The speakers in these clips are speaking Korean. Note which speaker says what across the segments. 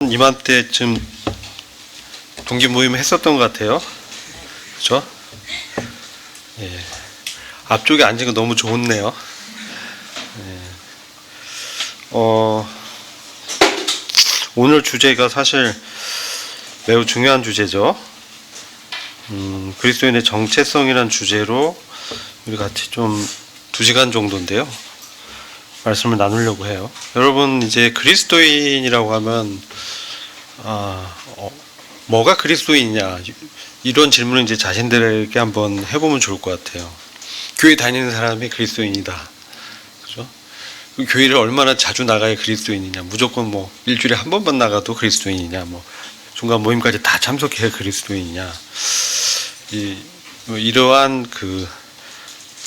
Speaker 1: 한 이맘때쯤 동기 모임 했었던 것 같아요. 그죠? 예. 앞쪽에 앉은 거 너무 좋네요. 예. 오늘 주제가 사실 매우 중요한 주제죠. 그리스도인의 정체성이란 주제로 우리 같이 좀 2시간 정도인데요. 말씀을 나누려고 해요. 여러분, 이제 그리스도인이라고 하면 뭐가 그리스도인이냐, 이런 질문을 이제 자신들에게 한번 해보면 좋을 것 같아요. 교회 다니는 사람이 그리스도인이다, 그죠? 교회를 얼마나 자주 나가야 그리스도인이냐, 무조건 뭐 일주일에 한 번만 나가도 그리스도인이냐, 뭐 중간 모임까지 다 참석해야 그리스도인이냐, 이러한 그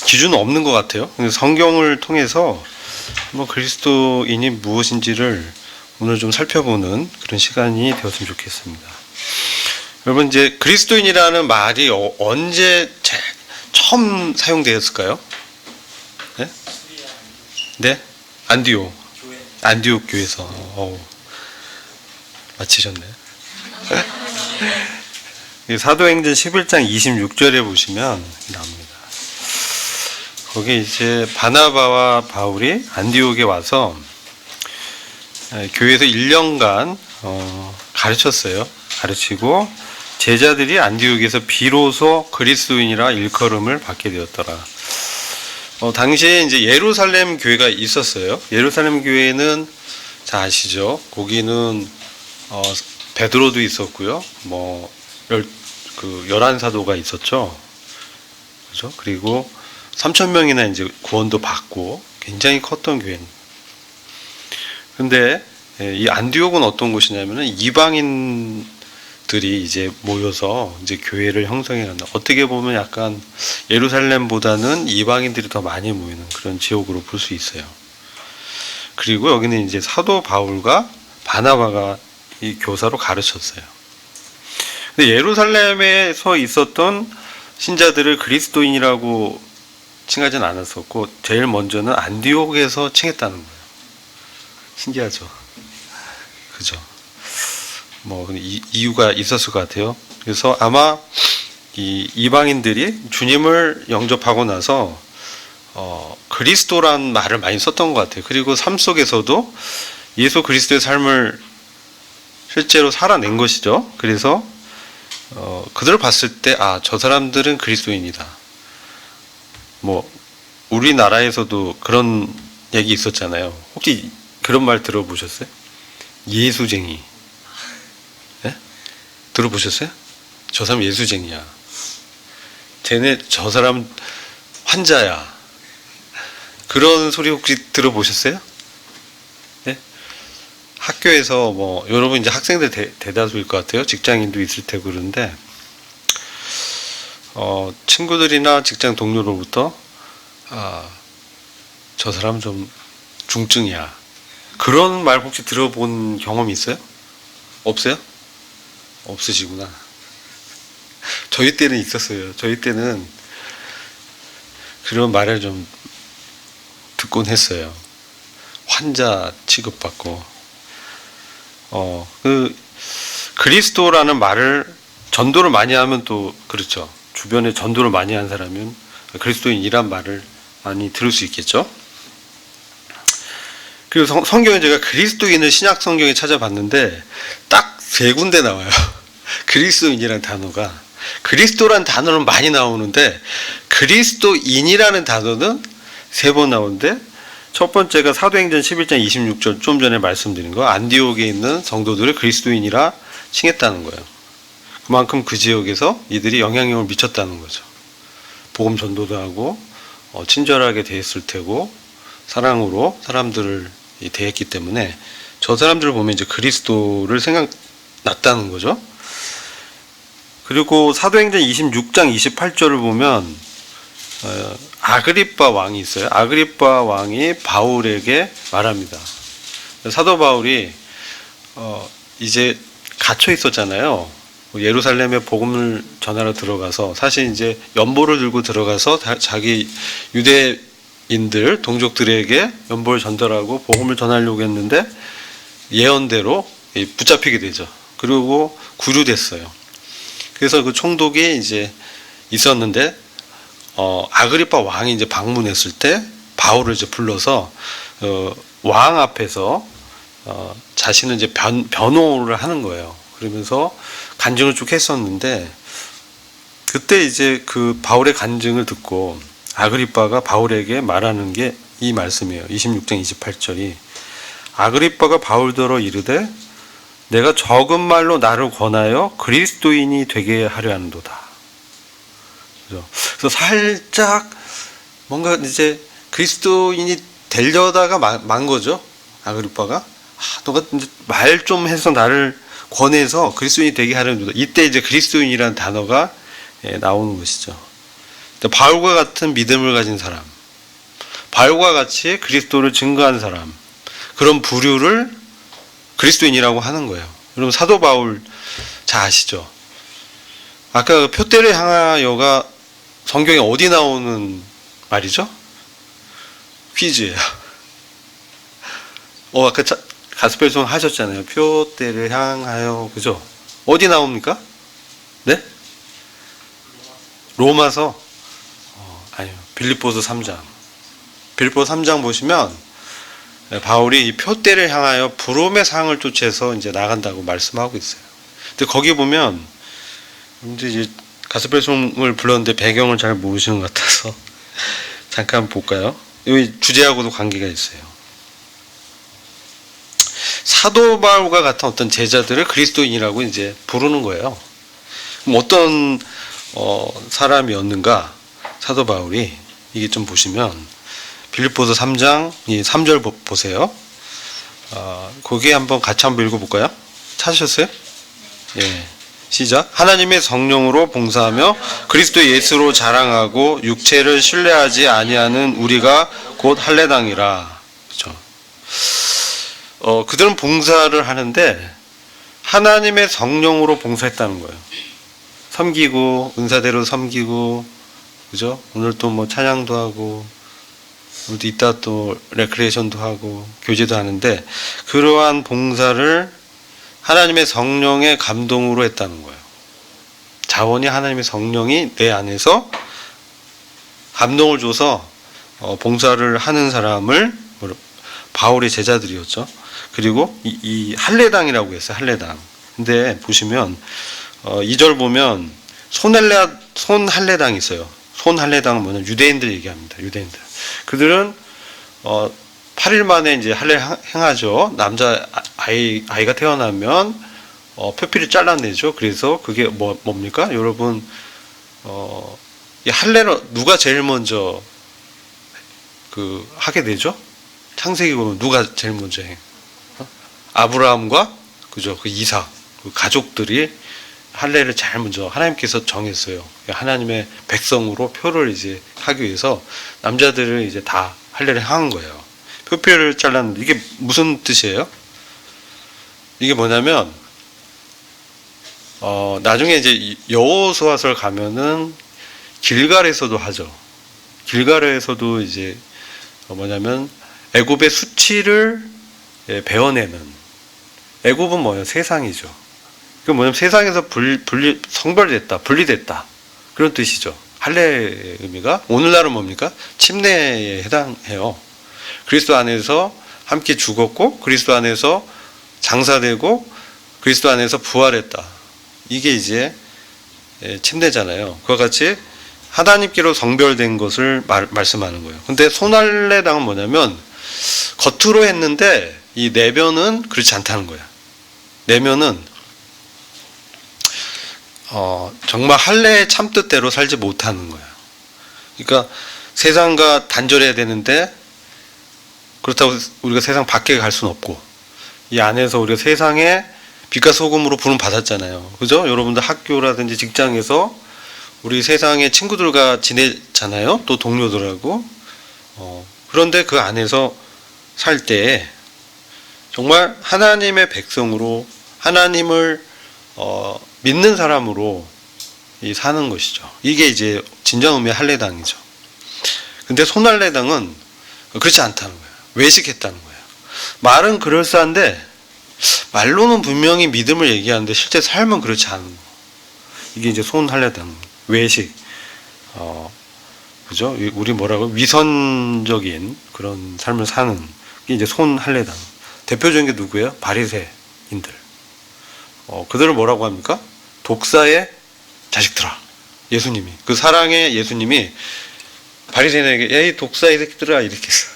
Speaker 1: 기준은 없는 것 같아요. 성경을 통해서 뭐 그리스도인이 무엇인지를 오늘 좀 살펴보는 그런 시간이 되었으면 좋겠습니다. 여러분, 이제 그리스도인이라는 말이 언제 처음 사용되었을까요? 네? 네? 안디옥 교회에서. 맞히셨네. 사도행전 11장 26절에 보시면 나옵니다. 거기 이제 바나바와 바울이 안디옥에 와서 교회에서 1년간 가르쳤어요. 가르치고 제자들이 안디옥에서 비로소 그리스도인이라 일컬음을 받게 되었더라. 당시에 이제 예루살렘 교회가 있었어요. 예루살렘 교회는 잘 아시죠? 거기는 베드로도 있었고요. 뭐 11사도가 있었죠. 그죠? 그리고 3,000명이나 이제 구원도 받고 굉장히 컸던 교회입니다. 근데 이 안디옥은 어떤 곳이냐면은 이방인들이 이제 모여서 이제 교회를 형성해 간다. 어떻게 보면 약간 예루살렘보다는 이방인들이 더 많이 모이는 그런 지역으로 볼 수 있어요. 그리고 여기는 이제 사도 바울과 바나바가 이 교사로 가르쳤어요. 근데 예루살렘에서 있었던 신자들을 그리스도인이라고 칭하진 않았었고, 제일 먼저는 안디옥에서 칭했다는 거예요. 신기하죠? 그죠? 뭐 이유가 있었을 것 같아요. 그래서 아마 이 이방인들이 주님을 영접하고 나서 그리스도란 말을 많이 썼던 것 같아요. 그리고 삶 속에서도 예수 그리스도의 삶을 실제로 살아낸 것이죠. 그래서 그들을 봤을 때 저 사람들은 그리스도인이다. 뭐 우리나라에서도 그런 얘기 있었잖아요. 혹시 그런 말 들어보셨어요? 예수쟁이. 네? 들어보셨어요? 저 사람 예수쟁이야. 저 사람 환자야. 그런 소리 혹시 들어보셨어요? 네? 학교에서 뭐 여러분 이제 학생들 대다수일 것 같아요. 직장인도 있을 테고 그런데 친구들이나 직장 동료로부터 저 사람 좀 중증이야. 그런 말 혹시 들어본 경험이 있어요? 없어요? 없으시구나. 저희 때는 있었어요. 저희 때는 그런 말을 좀 듣곤 했어요. 환자 취급받고. 그리스도라는 말을 전도를 많이 하면 또 그렇죠. 주변에 전도를 많이 한 사람은 그리스도인이란 말을 많이 들을 수 있겠죠. 그리고 성경에 제가 그리스도인을 신약 성경에 찾아봤는데 딱 3군데 나와요. 그리스도인이라는 단어가. 그리스도란 단어는 많이 나오는데 그리스도인이라는 단어는 3번 나오는데, 첫 번째가 사도행전 11장 26절, 좀 전에 말씀드린 거, 안디옥에 있는 성도들을 그리스도인이라 칭했다는 거예요. 그만큼 그 지역에서 이들이 영향력을 미쳤다는 거죠. 복음 전도도 하고 친절하게 대했을 테고 사랑으로 사람들을 대했기 때문에 저 사람들을 보면 이제 그리스도를 생각났다는 거죠. 그리고 사도행전 26장 28절을 보면 아그리빠 왕이 있어요. 아그리빠 왕이 바울에게 말합니다. 사도 바울이 이제 갇혀 있었잖아요. 예루살렘에 복음을 전하러 들어가서, 사실 이제 연보를 들고 들어가서 자기 유대인들 동족들에게 연보를 전달하고 복음을 전하려고 했는데 예언대로 붙잡히게 되죠. 그리고 구류됐어요. 그래서 그 총독이 이제 있었는데 아그리파 왕이 이제 방문했을 때 바울을 이제 불러서 왕 앞에서 자신은 이제 변호를 하는 거예요. 그러면서 간증을 쭉 했었는데 그때 이제 그 바울의 간증을 듣고 아그리파가 바울에게 말하는 게 이 말씀이에요. 26장 28절이 아그리파가 바울더러 이르되 내가 적은 말로 나를 권하여 그리스도인이 되게 하려 하는도다. 그래서 살짝 뭔가 이제 그리스도인이 되려다가 만 거죠. 아그리파가 너가 이제 말 좀 해서 나를 권해서 그리스도인이 되게 하려는도다. 이때 이제 그리스도인이라는 단어가 나오는 것이죠. 바울과 같은 믿음을 가진 사람, 바울과 같이 그리스도를 증거한 사람, 그런 부류를 그리스도인이라고 하는 거예요. 여러분 사도 바울 잘 아시죠? 아까 그 표대를 향하여가 성경에 어디 나오는 말이죠? 퀴즈예요. 아까 가스펠송 하셨잖아요. 표대를 향하여, 그죠? 어디 나옵니까? 네? 로마서? 아니요. 빌립보서 3장. 빌립보서 3장 보시면 바울이 이 표대를 향하여 부름의 상을 쫓아서 이제 나간다고 말씀하고 있어요. 근데 거기 보면 이제 가스펠송을 불렀는데 배경을 잘 모르시는 것 같아서 잠깐 볼까요? 이 주제하고도 관계가 있어요. 사도 바울과 같은 어떤 제자들을 그리스도인이라고 이제 부르는 거예요. 그럼 어떤 사람이었는가? 사도 바울이 이게 좀 보시면 빌립보서 3장 3절 보세요. 거기에 한번 같이 한번 읽어볼까요? 찾으셨어요? 예. 시작. 하나님의 성령으로 봉사하며 그리스도 예수로 자랑하고 육체를 신뢰하지 아니하는 우리가 곧 할례당이라. 그렇죠. 그들은 봉사를 하는데 하나님의 성령으로 봉사했다는 거예요. 섬기고 은사대로 섬기고, 그죠? 오늘 또 뭐 찬양도 하고, 우리도 이따 또 레크레이션도 하고 교제도 하는데 그러한 봉사를 하나님의 성령의 감동으로 했다는 거예요. 자원이 하나님의 성령이 내 안에서 감동을 줘서 봉사를 하는 사람을 바울의 제자들이었죠. 그리고 이 할례당이라고 했어요. 할례당. 근데 보시면 2절 보면 손할례당이 있어요. 손할례당은 뭐냐면 유대인들 얘기합니다. 유대인들. 그들은 8일 만에 이제 할례 행하죠. 남자 아이가 태어나면 표피를 잘라내죠. 그래서 그게 뭡니까? 여러분 이 할례를 누가 제일 먼저 하게 되죠? 창세기 보면 누가 제일 먼저 해? 아브라함과 그죠? 그 이삭 그 가족들이 할례를 제일 먼저 하나님께서 정했어요. 하나님의 백성으로 표를 이제 하기 위해서 남자들을 이제 다 할례를 한 거예요. 표피를 잘랐는데 이게 무슨 뜻이에요? 이게 뭐냐면 나중에 이제 여호수아서를 가면은 길갈에서도 하죠. 길갈에서도 이제 뭐냐면 애굽의 수치를 베어내는, 애굽은 뭐예요? 세상이죠. 그 뭐냐면 세상에서 성별됐다, 분리됐다 그런 뜻이죠. 할례의 의미가 오늘날은 뭡니까? 침례에 해당해요. 그리스도 안에서 함께 죽었고 그리스도 안에서 장사되고 그리스도 안에서 부활했다. 이게 이제 침례잖아요. 그와 같이 하나님께로 성별된 것을 말씀하는 거예요. 근데 손할례당은 뭐냐면 겉으로 했는데 이 내면은 그렇지 않다는 거예요. 내면은 정말 할례의 참뜻대로 살지 못하는 거예요. 그러니까 세상과 단절해야 되는데 그렇다고 우리가 세상 밖에 갈 수는 없고 이 안에서 우리가 세상에 빛과 소금으로 부름 받았잖아요. 그죠? 여러분들 학교라든지 직장에서 우리 세상의 친구들과 지내잖아요. 또 동료들하고. 그런데 그 안에서 살 때 정말 하나님의 백성으로 하나님을 믿는 사람으로 사는 것이죠. 이게 이제 진정 의미의 할례당이죠. 근데 손할례당은 그렇지 않다는 거예요. 외식했다는 거예요. 말은 그럴싸한데 말로는 분명히 믿음을 얘기하는데 실제 삶은 그렇지 않은 거. 이게 이제 손할례당, 외식, 그죠? 우리 뭐라고 위선적인 그런 삶을 사는 게 이제 손할례당. 대표적인 게 누구예요? 바리새인들. 그들을 뭐라고 합니까? 독사의 자식들아. 예수님이 그 사랑의 예수님이 바리새인에게 에이 독사의 새끼들아 이렇게 했어.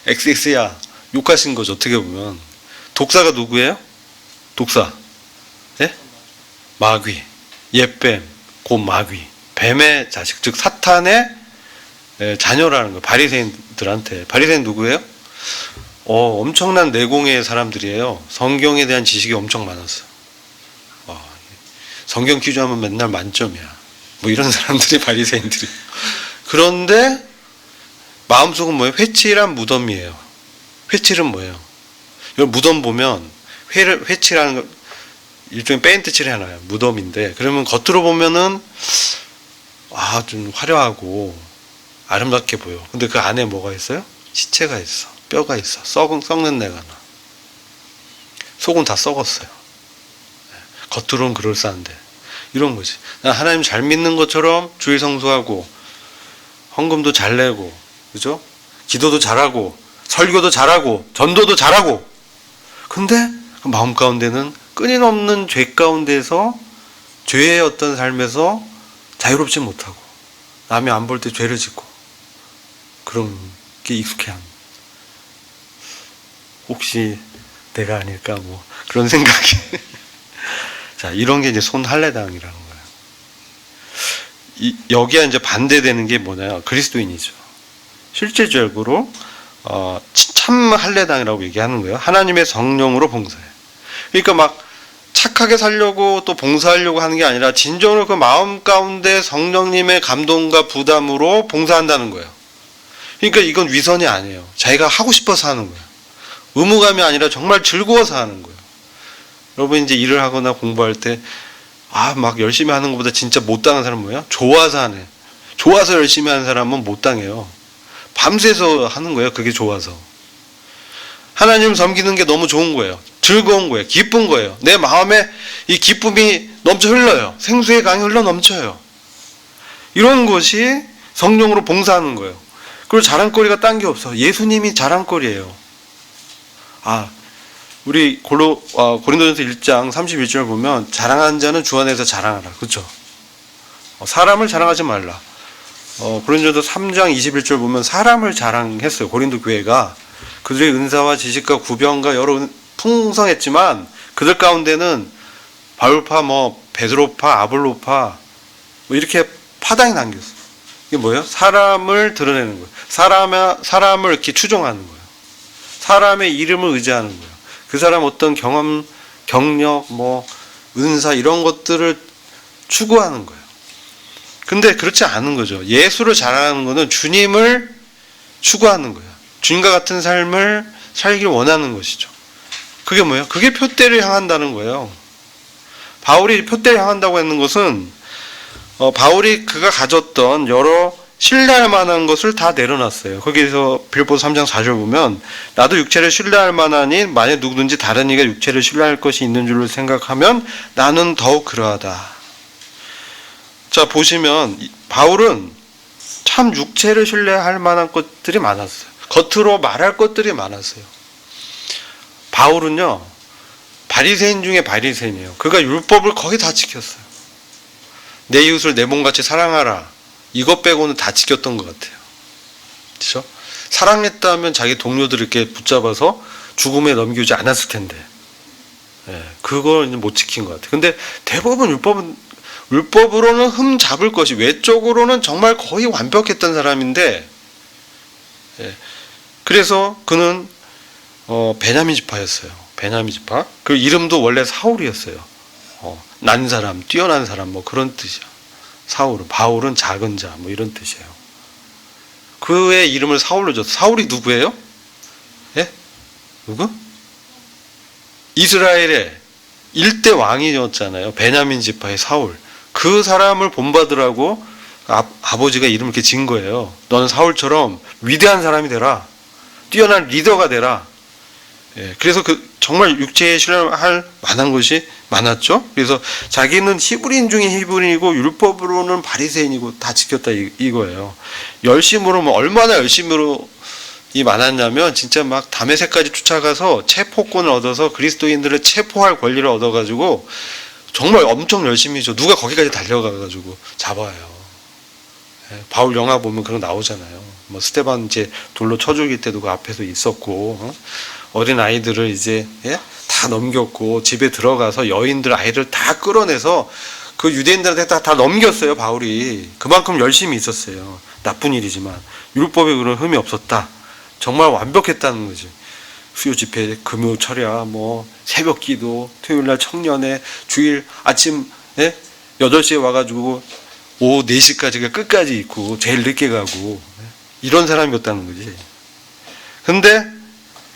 Speaker 1: XX야 욕하신 거죠. 어떻게 보면 독사가 누구예요? 독사, 예? 마귀, 옛뱀, 곧 마귀, 뱀의 자식, 즉 사탄의 자녀라는 거예요. 바리새인들한테. 바리새인 누구예요? 엄청난 내공의 사람들이에요. 성경에 대한 지식이 엄청 많았어요. 성경 퀴즈하면 맨날 만점이야. 뭐 이런 사람들이 바리새인들이. 그런데 마음속은 뭐예요? 회칠한 무덤이에요. 회칠은 뭐예요? 이걸 무덤 보면 회칠하는 거 일종의 페인트 칠해놔요. 무덤인데 그러면 겉으로 보면은 좀 화려하고 아름답게 보여. 근데 그 안에 뭐가 있어요? 시체가 있어. 뼈가 있어. 썩는 내가 나. 속은 다 썩었어요. 겉으로는 그럴싸한데 이런 거지. 하나님 잘 믿는 것처럼 주일 성수하고 헌금도 잘 내고, 그죠? 기도도 잘하고 설교도 잘하고 전도도 잘하고, 근데 그 마음 가운데는 끊임없는 죄 가운데서 죄의 어떤 삶에서 자유롭지 못하고 남이 안 볼 때 죄를 짓고 그런 게 익숙해함. 혹시 내가 아닐까 뭐 그런 생각이. 자, 이런 게 이제 손할례당이라는 거예요. 여기에 이제 반대되는 게 뭐냐요? 그리스도인이죠. 실질적으로 참 할례당이라고 얘기하는 거예요. 하나님의 성령으로 봉사해. 그러니까 막 착하게 살려고 또 봉사하려고 하는 게 아니라 진정으로 그 마음 가운데 성령님의 감동과 부담으로 봉사한다는 거예요. 그러니까 이건 위선이 아니에요. 자기가 하고 싶어서 하는 거예요. 의무감이 아니라 정말 즐거워서 하는 거예요. 여러분 이제 일을 하거나 공부할 때 막 열심히 하는 것보다 진짜 못 당한 사람은 뭐예요? 좋아서 하네. 좋아서 열심히 하는 사람은 못 당해요. 밤새서 하는 거예요. 그게 좋아서. 하나님 섬기는 게 너무 좋은 거예요. 즐거운 거예요. 기쁜 거예요. 내 마음에 이 기쁨이 넘쳐 흘러요. 생수의 강이 흘러 넘쳐요. 이런 것이 성령으로 봉사하는 거예요. 그리고 자랑거리가 딴 게 없어. 예수님이 자랑거리예요. 우리 고린도전서 1장 31절 보면 자랑하는 자는 주 안에서 자랑하라. 그렇죠? 사람을 자랑하지 말라. 고린도전서 3장 21절 보면 사람을 자랑했어요. 고린도 교회가 그들의 은사와 지식과 구변과 여러 풍성했지만 그들 가운데는 바울파, 베드로파, 아볼로파 이렇게 파당이 남겼어요. 이게 뭐예요? 사람을 드러내는 거예요. 사람을 이렇게 추종하는 거예요. 사람의 이름을 의지하는 거예요. 그 사람 어떤 경험, 경력, 은사 이런 것들을 추구하는 거예요. 근데 그렇지 않은 거죠. 예수를 자랑하는 거는 주님을 추구하는 거예요. 주님과 같은 삶을 살기를 원하는 것이죠. 그게 뭐예요? 그게 표대를 향한다는 거예요. 바울이 표대를 향한다고 했는 것은 바울이 그가 가졌던 여러 신뢰할 만한 것을 다 내려놨어요. 거기서 빌보서 3장 4절 보면 나도 육체를 신뢰할 만하니 만약 누구든지 다른 이가 육체를 신뢰할 것이 있는 줄로 생각하면 나는 더욱 그러하다. 자, 보시면 바울은 참 육체를 신뢰할 만한 것들이 많았어요. 겉으로 말할 것들이 많았어요. 바울은요, 바리새인 중에 바리새인이에요. 그가 율법을 거의 다 지켰어요. 내 이웃을 내 몸같이 사랑하라. 이것 빼고는 다 지켰던 것 같아요. 그렇죠? 사랑했다면 자기 동료들을 이렇게 붙잡아서 죽음에 넘기지 않았을 텐데, 그걸 못 지킨 것 같아요. 근데 대부분 율법으로는 흠 잡을 것이, 외적으로는 정말 거의 완벽했던 사람인데, 그래서 그는 베냐민 지파였어요. 베냐민 지파. 그 이름도 원래 사울이었어요. 난 사람, 뛰어난 사람, 그런 뜻이야. 사울은, 바울은 작은 자, 이런 뜻이에요. 그의 이름을 사울로 줬어. 사울이 누구예요? 누구? 이스라엘의 일대 왕이었잖아요. 베냐민 지파의 사울. 그 사람을 본받으라고 아버지가 이름을 이렇게 지은 거예요. 너는 사울처럼 위대한 사람이 되라. 뛰어난 리더가 되라. 예, 그래서 정말 육체에 신뢰할 만한 것이 많았죠. 그래서 자기는 히브리인 중에 히브리인이고 율법으로는 바리새인이고 다 지켰다 이거예요. 열심으로 얼마나 열심으로 이 많았냐면 진짜 막 다메섹까지 쫓아가서 체포권을 얻어서 그리스도인들을 체포할 권리를 얻어가지고 정말 엄청 열심히죠. 누가 거기까지 달려가가지고 잡아요. 예, 바울 영화 보면 그런 거 나오잖아요. 뭐 스테반 이제 돌로 쳐 죽일 때도 그 앞에서 있었고, 어린 아이들을 이제 다 넘겼고 집에 들어가서 여인들 아이들 다 끌어내서 그 유대인들한테 다 넘겼어요. 바울이 그만큼 열심히 있었어요. 나쁜 일이지만 율법에 그런 흠이 없었다. 정말 완벽했다는 거지. 수요 집회, 금요 철야, 뭐 새벽 기도, 토요일날 청년회, 주일 아침 8시에 와가지고 오후 4시까지 끝까지 있고 제일 늦게 가고 이런 사람이었다는 거지. 근데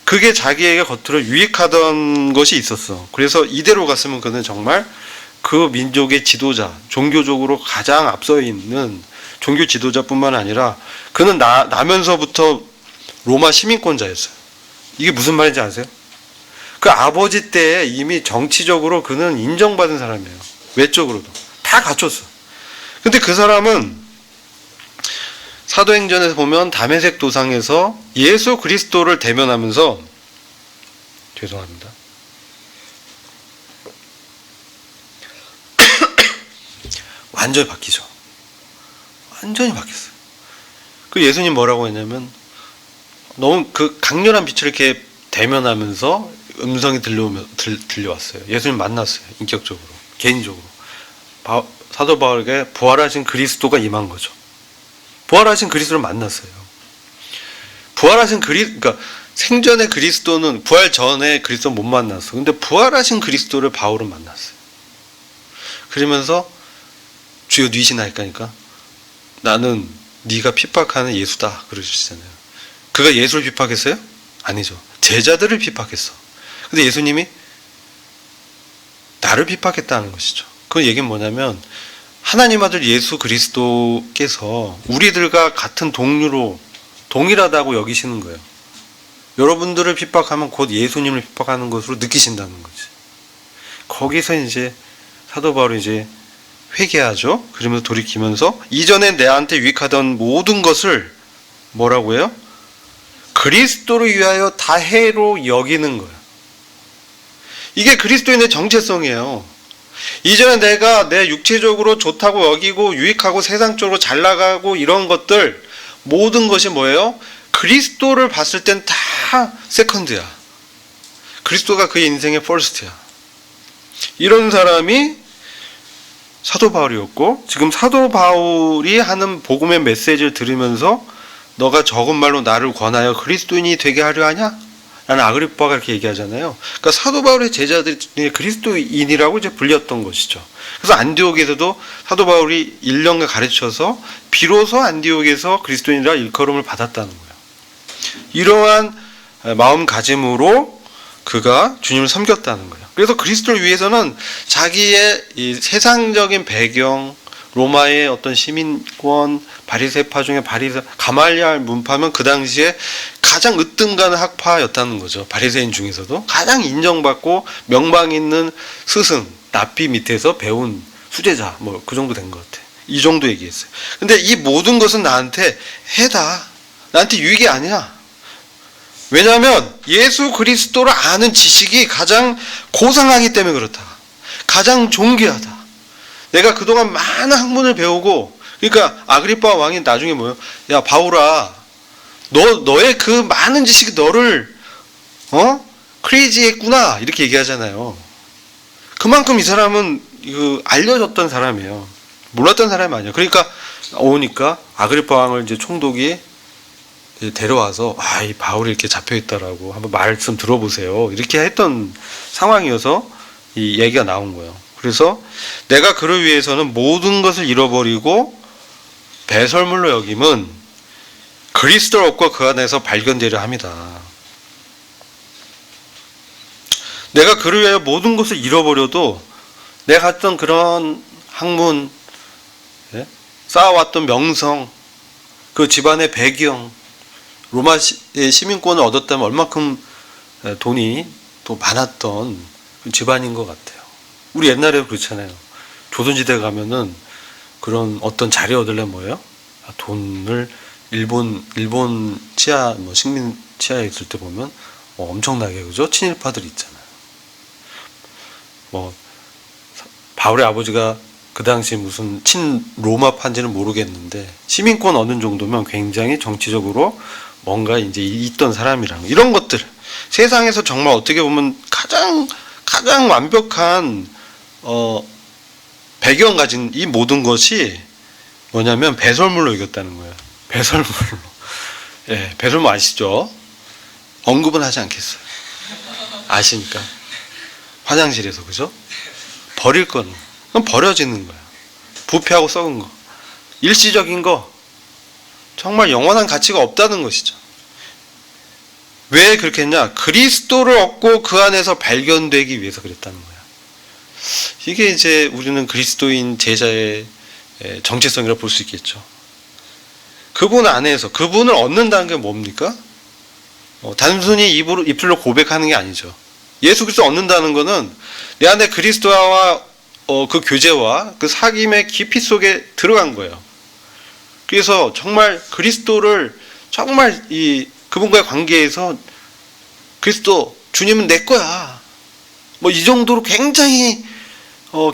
Speaker 1: 그게 자기에게 겉으로 유익하던 것이 있었어. 그래서 이대로 갔으면 그는 정말 그 민족의 지도자, 종교적으로 가장 앞서 있는 종교 지도자뿐만 아니라 그는 나면서부터 로마 시민권자였어요. 이게 무슨 말인지 아세요? 그 아버지 때에 이미 정치적으로 그는 인정받은 사람이에요. 외적으로도 다 갖췄어. 근데 그 사람은 사도행전에서 보면 다메섹 도상에서 예수 그리스도를 대면하면서 죄송합니다. 완전히 바뀌죠. 완전히 바뀌었어요. 그 예수님 뭐라고 했냐면 너무 그 강렬한 빛을 이렇게 대면하면서 음성이 들려왔어요. 예수님 만났어요. 인격적으로, 개인적으로. 사도 바울에게 부활하신 그리스도가 임한 거죠. 부활하신 그리스도를 만났어요. 그러니까 생전의 그리스도는 부활 전에 그리스도 못 만났어. 근데 부활하신 그리스도를 바울은 만났어요. 그러면서 주여 뉘시나이까니까 나는 네가 핍박하는 예수다 그러시잖아요. 그가 예수를 핍박했어요? 아니죠. 제자들을 핍박했어. 근데 예수님이 나를 핍박했다는 것이죠. 그 얘기는 뭐냐면 하나님 아들 예수 그리스도께서 우리들과 같은 동류로 동일하다고 여기시는 거예요. 여러분들을 핍박하면 곧 예수님을 핍박하는 것으로 느끼신다는 거지. 거기서 이제 사도 바울이 이제 회개하죠. 그러면서 돌이키면서 이전에 내한테 유익하던 모든 것을 뭐라고 해요? 그리스도를 위하여 다 해로 여기는 거예요. 이게 그리스도인의 정체성이에요. 이전에 내가 내 육체적으로 좋다고 여기고 유익하고 세상적으로 잘 나가고 이런 것들 모든 것이 뭐예요? 그리스도를 봤을 땐 다 세컨드야. 그리스도가 그의 인생의 퍼스트야. 이런 사람이 사도 바울이었고 지금 사도 바울이 하는 복음의 메시지를 들으면서 너가 적은 말로 나를 권하여 그리스도인이 되게 하려 하냐? 라는 아그리빠가 이렇게 얘기하잖아요. 그러니까 사도 바울의 제자들이 그리스도인이라고 이제 불렸던 것이죠. 그래서 안디옥에서도 사도 바울이 1년간 가르쳐서 비로소 안디옥에서 그리스도인이라 일컬음을 받았다는 거예요. 이러한 마음가짐으로 그가 주님을 섬겼다는 거예요. 그래서 그리스도를 위해서는 자기의 이 세상적인 배경, 로마의 어떤 시민권, 바리새파 중에 가말리알 문파면 그 당시에 가장 으뜸가는 학파였다는 거죠. 바리새인 중에서도 가장 인정받고 명망 있는 스승, 랍비 밑에서 배운 수제자, 뭐 그 정도 된 것 같아. 이 정도 얘기했어요. 근데 이 모든 것은 나한테 해다. 나한테 유익이 아니야. 왜냐하면 예수 그리스도를 아는 지식이 가장 고상하기 때문에 그렇다. 가장 존귀하다. 내가 그동안 많은 학문을 배우고, 그러니까 아그리빠 왕이 나중에 뭐예요? 야 바울아, 너의 그 많은 지식이 너를 크레이지했구나 이렇게 얘기하잖아요. 그만큼 이 사람은 알려졌던 사람이에요. 몰랐던 사람이 아니에요. 그러니까 오니까 아그리빠 왕을 이제 총독이 데려와서 이 바울이 이렇게 잡혀있다라고 한번 말씀 들어보세요. 이렇게 했던 상황이어서 이 얘기가 나온 거예요. 그래서 내가 그를 위해서는 모든 것을 잃어버리고 배설물로 여김은 그리스도를 얻고 그 안에서 발견되려 합니다. 내가 그를 위하여 모든 것을 잃어버려도 내가 갔던 그런 학문, 쌓아왔던 명성, 그 집안의 배경, 로마 시민권을 얻었다면 얼마큼 돈이 또 많았던 집안인 것 같아요. 우리 옛날에 그렇잖아요. 조선시대 가면은 그런 어떤 자리 얻으려면 뭐예요? 돈을 일본 치하, 식민 치하에 있을 때 보면 엄청나게, 그죠? 친일파들이 있잖아요. 바울의 아버지가 그 당시 무슨 친로마파인지는 모르겠는데 시민권 얻는 정도면 굉장히 정치적으로 뭔가 이제 있던 사람이랑 이런 것들, 세상에서 정말 어떻게 보면 가장 완벽한 배경 가진 이 모든 것이 뭐냐면 배설물로 이겼다는 거예요. 배설물로. 예, 배설물 아시죠? 언급은 하지 않겠어요. 아시니까. 화장실에서, 그죠? 버릴 거는 그럼 버려지는 거야. 부패하고 썩은 거, 일시적인 거, 정말 영원한 가치가 없다는 것이죠. 왜 그렇게 했냐? 그리스도를 얻고 그 안에서 발견되기 위해서 그랬다는 거야. 이게 이제 우리는 그리스도인 제자의 정체성이라고 볼 수 있겠죠. 그분 안에서 그분을 얻는다는 게 뭡니까? 단순히 입술로 고백하는 게 아니죠. 예수 그리스도 얻는다는 것은 내 안에 그리스도와 그 교제와 그 사귐의 깊이 속에 들어간 거예요. 그래서 정말 그리스도를 정말 그분과의 관계에서 그리스도 주님은 내 거야. 이 정도로 굉장히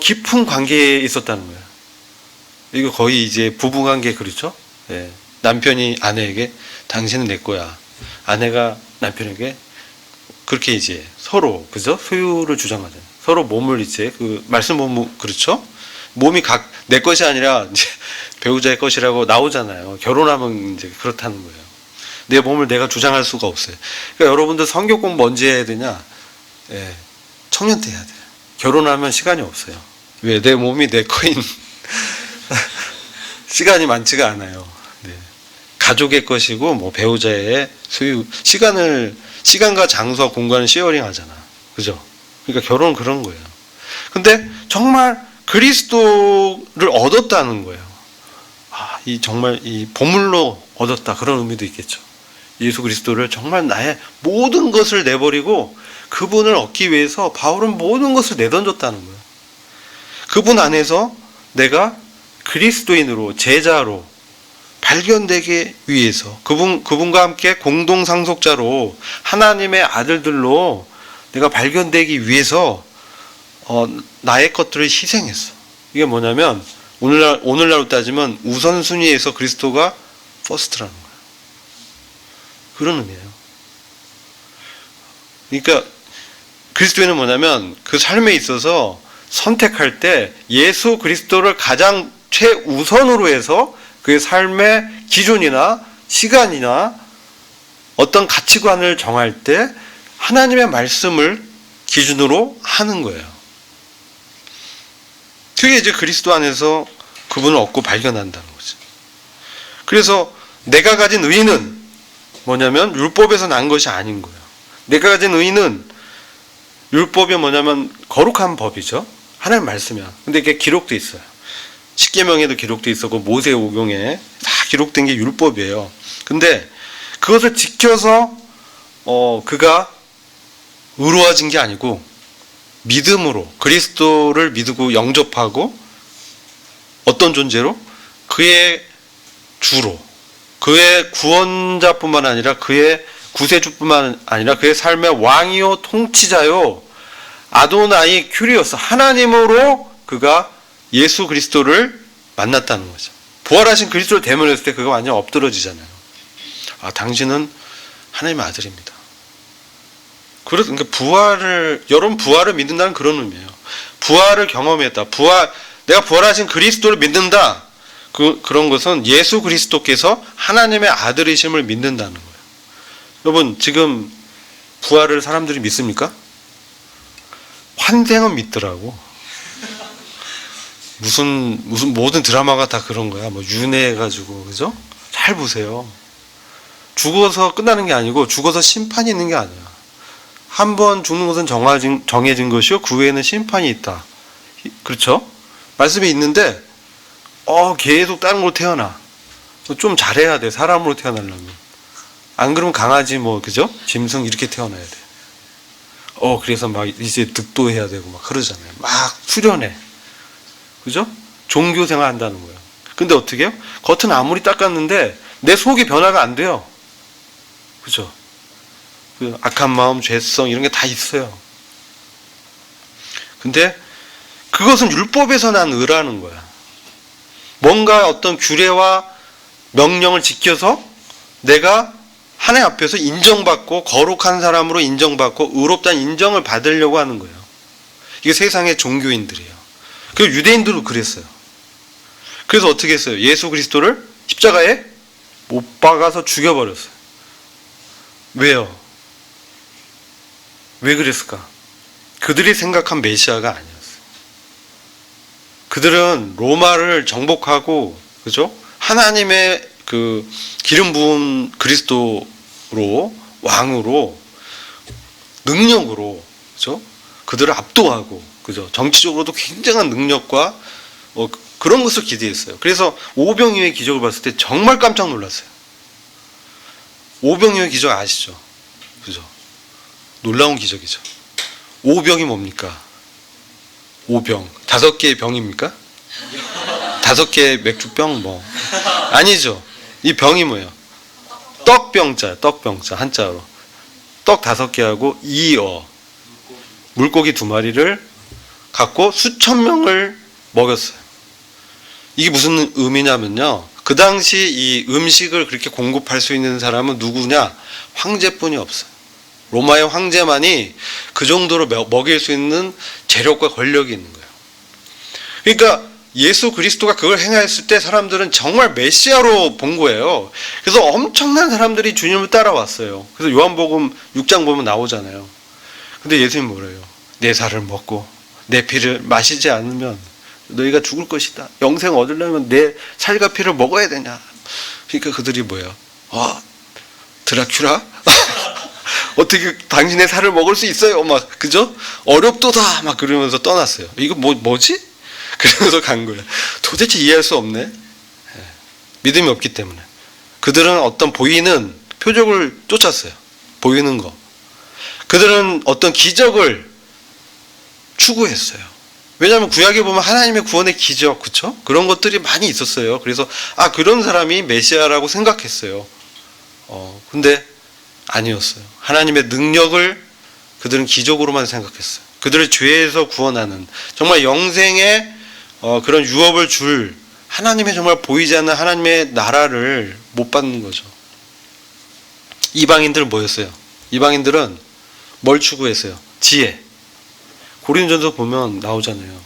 Speaker 1: 깊은 관계에 있었다는 거예요. 이거 거의 이제 부부관계, 그렇죠? 예. 남편이 아내에게 당신은 내 거야. 아내가 남편에게 그렇게 이제 서로, 그죠? 소유를 주장하잖아요. 서로 몸을 이제 말씀 보면 그렇죠? 몸이 내 것이 아니라 이제 배우자의 것이라고 나오잖아요. 결혼하면 이제 그렇다는 거예요. 내 몸을 내가 주장할 수가 없어요. 그러니까 여러분들 성경 공부 언제 해야 되냐? 예, 청년 때 해야 돼요. 결혼하면 시간이 없어요. 왜? 내 몸이 내 거인 시간이 많지가 않아요. 네. 가족의 것이고 배우자의 소유, 시간과 장소와 공간을 시어링 하잖아. 그죠? 그러니까 결혼은 그런 거예요. 근데 정말 그리스도를 얻었다는 거예요. 정말 이 보물로 얻었다, 그런 의미도 있겠죠. 예수 그리스도를 정말 나의 모든 것을 내버리고 그분을 얻기 위해서 바울은 모든 것을 내던졌다는 거예요. 그분 안에서 내가 그리스도인으로, 제자로 발견되기 위해서, 그분과 함께 공동 상속자로, 하나님의 아들들로 내가 발견되기 위해서 나의 것들을 희생했어. 이게 뭐냐면 오늘날로 따지면 우선순위에서 그리스도가 퍼스트라는 거예요. 그런 의미예요. 그러니까 그리스도인은 뭐냐면 그 삶에 있어서 선택할 때 예수 그리스도를 가장 최우선으로 해서 그의 삶의 기준이나 시간이나 어떤 가치관을 정할 때 하나님의 말씀을 기준으로 하는 거예요. 그게 이제 그리스도 안에서 그분을 얻고 발견한다는 거죠. 그래서 내가 가진 의의는 뭐냐면 율법에서 난 것이 아닌 거예요. 내가 가진 의의는, 율법이 뭐냐면 거룩한 법이죠. 하나님 말씀이야. 근데 이게 기록돼 있어요. 십계명에도 기록돼 있었고 모세 오경에 다 기록된 게 율법이에요. 근데 그것을 지켜서 그가 의로워진 게 아니고 믿음으로 그리스도를 믿고 영접하고 어떤 존재로? 그의 주로, 그의 구원자뿐만 아니라 그의 구세주뿐만 아니라 그의 삶의 왕이요 통치자요 아도나이 큐리오스, 하나님으로 그가 예수 그리스도를 만났다는 거죠. 부활하신 그리스도를 대면했을 때 그가 완전 엎드러지잖아요. 당신은 하나님의 아들입니다. 그러니까 여러분 부활을 믿는다는 그런 의미예요. 부활을 경험했다. 내가 부활하신 그리스도를 믿는다. 그런 것은 예수 그리스도께서 하나님의 아들이심을 믿는다는 거예요. 여러분 지금 부활을 사람들이 믿습니까? 환생은 믿더라고. 무슨 모든 드라마가 다 그런 거야. 윤회해가지고, 그죠? 잘 보세요. 죽어서 끝나는 게 아니고 죽어서 심판이 있는 게 아니야. 한 번 죽는 것은 정해진 것이요 그 후에는 심판이 있다. 그렇죠? 말씀이 있는데 계속 다른 걸로 태어나. 좀 잘해야 돼. 사람으로 태어나려면. 안 그러면 강아지 그죠? 짐승 이렇게 태어나야 돼. 그래서 막 이제 득도해야 되고 막 그러잖아요. 막 수련해. 그죠? 종교 생활 한다는 거예요. 근데 어떻게 해요? 겉은 아무리 닦았는데 내 속이 변화가 안 돼요. 그죠? 그 악한 마음, 죄성 이런 게 다 있어요. 근데 그것은 율법에서 난 의라는 거야. 뭔가 어떤 규례와 명령을 지켜서 내가 하나님 앞에서 인정받고 거룩한 사람으로 인정받고 의롭다는 인정을 받으려고 하는 거예요. 이게 세상의 종교인들이에요. 그리고 유대인들도 그랬어요. 그래서 어떻게 했어요? 예수 그리스도를 십자가에 못 박아서 죽여버렸어요. 왜요? 왜 그랬을까? 그들이 생각한 메시아가 아니었어요. 그들은 로마를 정복하고, 그죠? 하나님의 그 기름 부은 그리스도로 왕으로 능력으로, 그죠? 그들을 압도하고, 그죠? 정치적으로도 굉장한 능력과 그런 것을 기대했어요. 그래서 오병이어의 기적을 봤을 때 정말 깜짝 놀랐어요. 오병이어의 기적 아시죠? 그죠? 놀라운 기적이죠. 오병이 뭡니까? 오병. 5개의 병입니까? 5개의 맥주병 뭐. 아니죠. 이 병이 뭐예요? 떡병자, 떡병자, 한자로. 떡 5개하고 이어. 물고기 2마리를 갖고 수천 명을 먹였어요. 이게 무슨 의미냐면요. 그 당시 이 음식을 그렇게 공급할 수 있는 사람은 누구냐? 황제뿐이 없어요. 로마의 황제만이 그 정도로 먹일 수 있는 재력과 권력이 있는 거예요. 그러니까 예수 그리스도가 그걸 행하였을 때 사람들은 정말 메시아로 본 거예요. 그래서 엄청난 사람들이 주님을 따라왔어요. 그래서 요한복음 6장 보면 나오잖아요. 근데 예수님 뭐래요? 내 살을 먹고 내 피를 마시지 않으면 너희가 죽을 것이다. 영생 얻으려면 내 살과 피를 먹어야 되냐. 그러니까 그들이 뭐예요? 드라큘라? 어떻게 당신의 살을 먹을 수 있어요? 막, 그죠? 어렵도다! 막 그러면서 떠났어요. 이거 뭐지? 그러면서 간 거예요. 도대체 이해할 수 없네? 믿음이 없기 때문에. 그들은 어떤 보이는 표적을 쫓았어요. 보이는 거. 그들은 어떤 기적을 추구했어요. 왜냐하면 구약에 보면 하나님의 구원의 기적, 그쵸? 그런 것들이 많이 있었어요. 그래서, 그런 사람이 메시아라고 생각했어요. 근데 아니었어요. 하나님의 능력을 그들은 기적으로만 생각했어요. 그들을 죄에서 구원하는, 정말 영생의 그런 유업을 줄 하나님의 정말 보이지 않는 하나님의 나라를 못 받는 거죠. 이방인들은 뭐였어요? 이방인들은 뭘 추구했어요? 지혜. 고린도전서 보면 나오잖아요.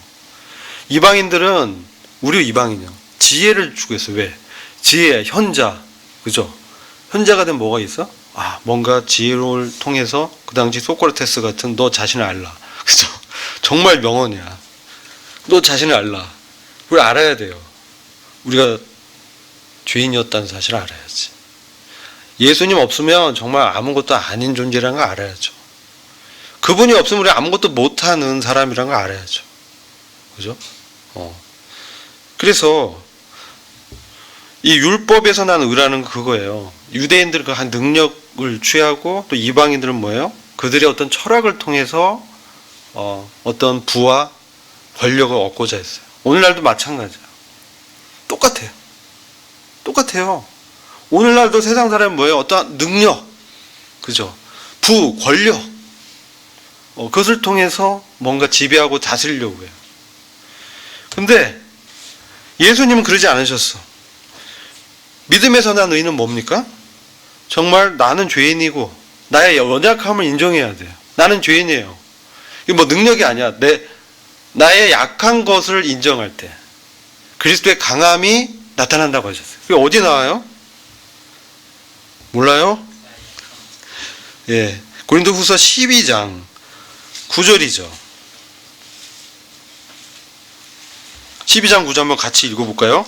Speaker 1: 이방인들은, 우리 이방인이요. 지혜를 추구했어요. 왜? 지혜, 현자. 그죠? 현자가 된 뭐가 있어? 뭔가 지혜를 통해서 그 당시 소크라테스 같은 너 자신을 알라. 그죠? 정말 명언이야. 너 자신을 알라. 우리 알아야 돼요. 우리가 죄인이었다는 사실을 알아야지. 예수님 없으면 정말 아무것도 아닌 존재라는 걸 알아야죠. 그분이 없으면 우리 아무것도 못하는 사람이라는 걸 알아야죠. 그죠? 그래서 이 율법에서 난 의라는 건 그거예요. 유대인들은 그 한 능력을 취하고 또 이방인들은 뭐예요? 그들의 어떤 철학을 통해서 어떤 부와 권력을 얻고자 했어요. 오늘날도 마찬가지예요. 똑같아요. 똑같아요. 오늘날도 세상 사람은 뭐예요? 어떤 능력, 그죠? 부, 권력, 그것을 통해서 뭔가 지배하고 다스리려고 해요. 근데 예수님은 그러지 않으셨어. 믿음에서 난 의는 뭡니까? 정말 나는 죄인이고 나의 연약함을 인정해야 돼요. 나는 죄인이에요. 이게 뭐 능력이 아니야. 나의 약한 것을 인정할 때 그리스도의 강함이 나타난다고 하셨어요. 그게 어디 나와요? 몰라요? 예, 고린도후서 12장 9절이죠. 12장 9절 한번 같이 읽어볼까요?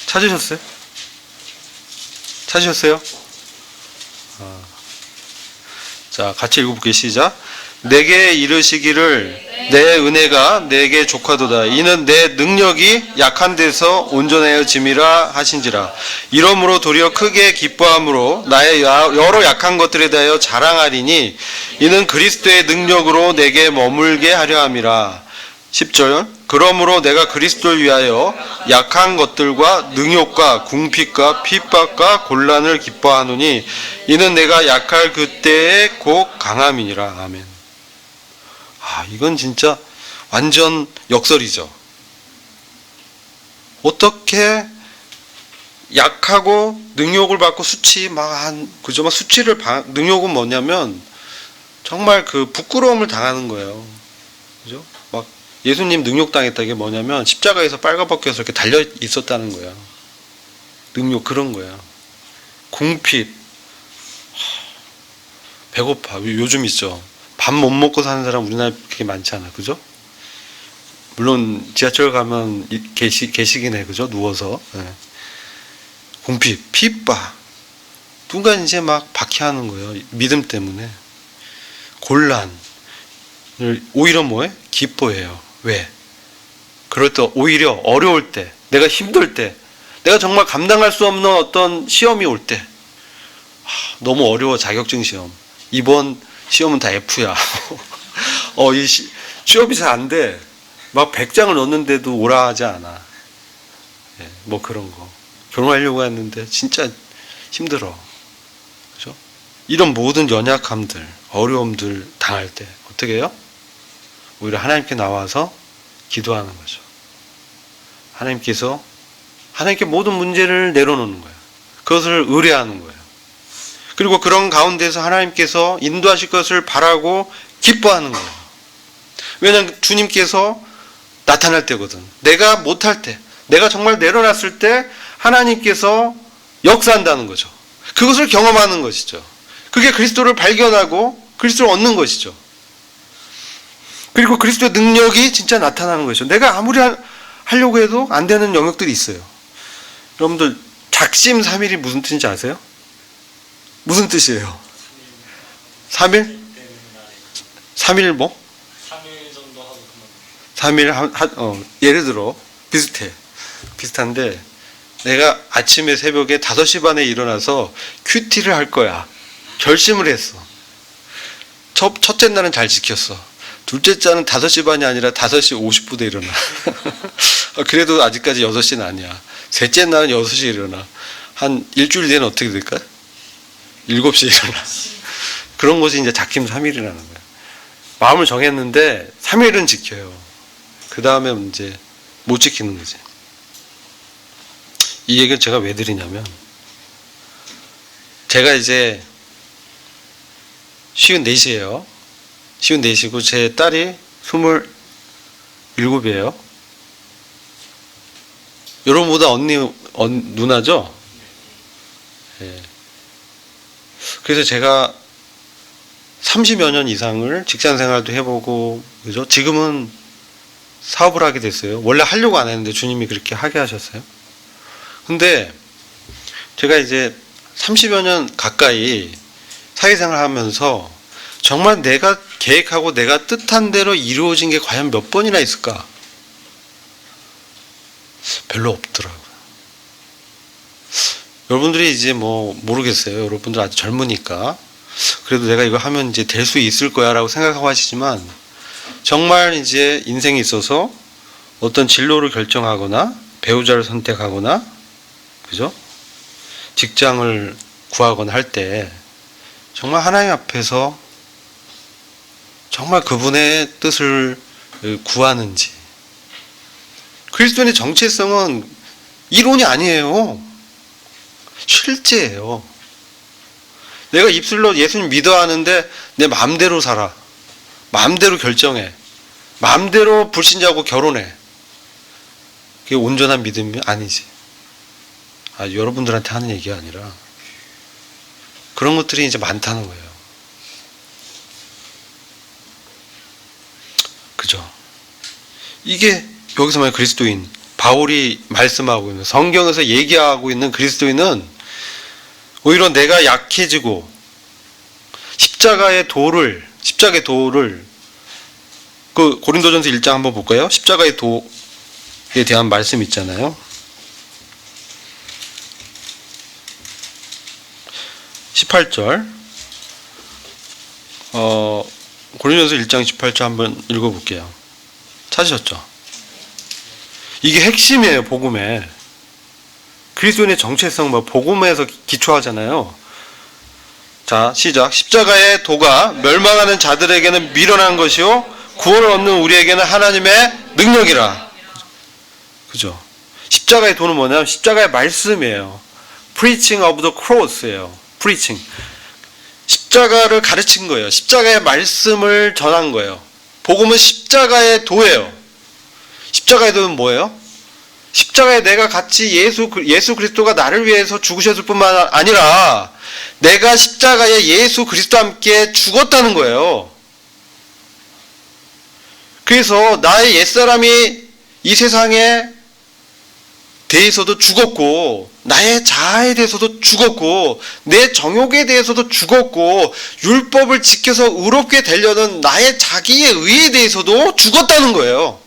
Speaker 1: 찾으셨어요? 찾으셨어요? 자, 같이 읽어볼게요. 시작. 내게 이르시기를 내 은혜가 내게 족하도다. 이는 내 능력이 약한 데서 온전하여짐이라 하신지라. 이러므로 도리어 크게 기뻐함으로 나의 여러 약한 것들에 대하여 자랑하리니 이는 그리스도의 능력으로 내게 머물게 하려 함이라. 10절. 그러므로 내가 그리스도를 위하여 약한 것들과 능욕과 궁핍과 핍박과 곤란을 기뻐하노니 이는 내가 약할 그때에 곧 강함이니라. 아멘. 이건 진짜 완전 역설이죠. 어떻게 약하고 능욕을 받고 능욕은 뭐냐면 정말 그 부끄러움을 당하는 거예요. 그죠? 막 예수님 능욕당했다. 이게 뭐냐면 십자가에서 빨가벗겨서 이렇게 달려 있었다는 거야. 능욕 그런 거야. 궁핍, 배고파. 요즘 있죠. 밥 못 먹고 사는 사람 우리나라에 그렇게 많지 않아. 그죠? 물론 지하철 가면 계시긴 해. 그죠? 누워서. 네. 궁핍, 핍박. 누가 이제 막 박해하는 거예요. 믿음 때문에. 곤란. 오히려 뭐해? 기뻐해요. 왜? 그럴 때 오히려 어려울 때, 내가 힘들 때, 내가 정말 감당할 수 없는 어떤 시험이 올 때, 너무 어려워. 자격증 시험. 이번 시험은 다 F야. 이 취업이 잘 안 돼. 막 100장을 넣었는데도 오라 하지 않아. 뭐 그런 거. 결혼하려고 했는데 진짜 힘들어. 그죠? 이런 모든 연약함들, 어려움들 당할 때 어떻게 해요? 오히려 하나님께 나와서 기도하는 거죠. 하나님께 모든 문제를 내려놓는 거예요. 그것을 의뢰하는 거예요. 그리고 그런 가운데서 하나님께서 인도하실 것을 바라고 기뻐하는 거예요. 왜냐하면 주님께서 나타날 때거든. 내가 못할 때, 내가 정말 내려놨을 때 하나님께서 역사한다는 거죠. 그것을 경험하는 것이죠. 그게 그리스도를 발견하고 그리스도를 얻는 것이죠. 그리고 그리스도의 능력이 진짜 나타나는 것이죠. 내가 아무리 하려고 해도 안 되는 영역들이 있어요. 여러분들 작심삼일이 무슨 뜻인지 아세요? 무슨 뜻이에요? 3일? 3일 뭐?
Speaker 2: 3일 정도 하고 그만.
Speaker 1: 3일 예를 들어 비슷한데 내가 아침에 새벽에 5시 반에 일어나서 큐티를 할 거야. 결심을 했어. 첫째 날은 잘 지켰어. 둘째 날은 5시 반이 아니라 5시 50분에 일어나. 그래도 아직까지 6시는 아니야. 셋째 날은 6시에 일어나. 한 일주일 뒤에는 어떻게 될까? 7시에 일어나. 그런 것이 이제 작심삼일이라는 거야. 마음을 정했는데 3일은 지켜요. 그 다음에 이제 못 지키는 거지. 이 얘기를 제가 왜 드리냐면 제가 이제 54이에요. 54이고 제 딸이 27이에요. 여러분보다 누나죠? 예. 그래서 제가 30여 년 이상을 직장 생활도 해보고, 그죠? 지금은 사업을 하게 됐어요. 원래 하려고 안 했는데 주님이 그렇게 하게 하셨어요. 근데 제가 이제 30여 년 가까이 사회생활 하면서 정말 내가 계획하고 내가 뜻한 대로 이루어진 게 과연 몇 번이나 있을까? 별로 없더라고요. 여러분들이 이제 뭐 모르겠어요. 여러분들 아주 젊으니까. 그래도 내가 이거 하면 이제 될 수 있을 거야 라고 생각하고 하시지만 정말 이제 인생에 있어서 어떤 진로를 결정하거나 배우자를 선택하거나 그죠? 직장을 구하거나 할 때 정말 하나님 앞에서 정말 그분의 뜻을 구하는지. 그리스도인의 정체성은 이론이 아니에요. 실제예요. 내가 입술로 예수님 믿어 하는데 내 마음대로 살아. 마음대로 결정해. 마음대로 불신자하고 결혼해. 그게 온전한 믿음이 아니지. 여러분들한테 하는 얘기가 아니라 그런 것들이 이제 많다는 거예요. 그죠? 이게 여기서 말하는 그리스도인, 바울이 말씀하고 있는, 성경에서 얘기하고 있는 그리스도인은 오히려 내가 약해지고 십자가의 도를 그 고린도전서 1장 한번 볼까요? 십자가의 도에 대한 말씀 있잖아요. 18절. 고린도전서 1장 18절 한번 읽어볼게요. 찾으셨죠? 이게 핵심이에요, 복음에. 그리스도인의 정체성, 복음에서 기초하잖아요. 자, 시작. 십자가의 도가 멸망하는 자들에게는 미련한 것이요 구원을 얻는 우리에게는 하나님의 능력이라. 그죠? 십자가의 도는 뭐냐면 십자가의 말씀이에요. Preaching of the cross예요. Preaching. 십자가를 가르친 거예요. 십자가의 말씀을 전한 거예요. 복음은 십자가의 도예요. 십자가의 도는 뭐예요? 십자가에 내가 같이 예수 그리스도가 나를 위해서 죽으셨을 뿐만 아니라 내가 십자가에 예수 그리스도와 함께 죽었다는 거예요. 그래서 나의 옛사람이 이 세상에 대해서도 죽었고 나의 자아에 대해서도 죽었고 내 정욕에 대해서도 죽었고 율법을 지켜서 의롭게 되려는 나의 자기의 의에 대해서도 죽었다는 거예요.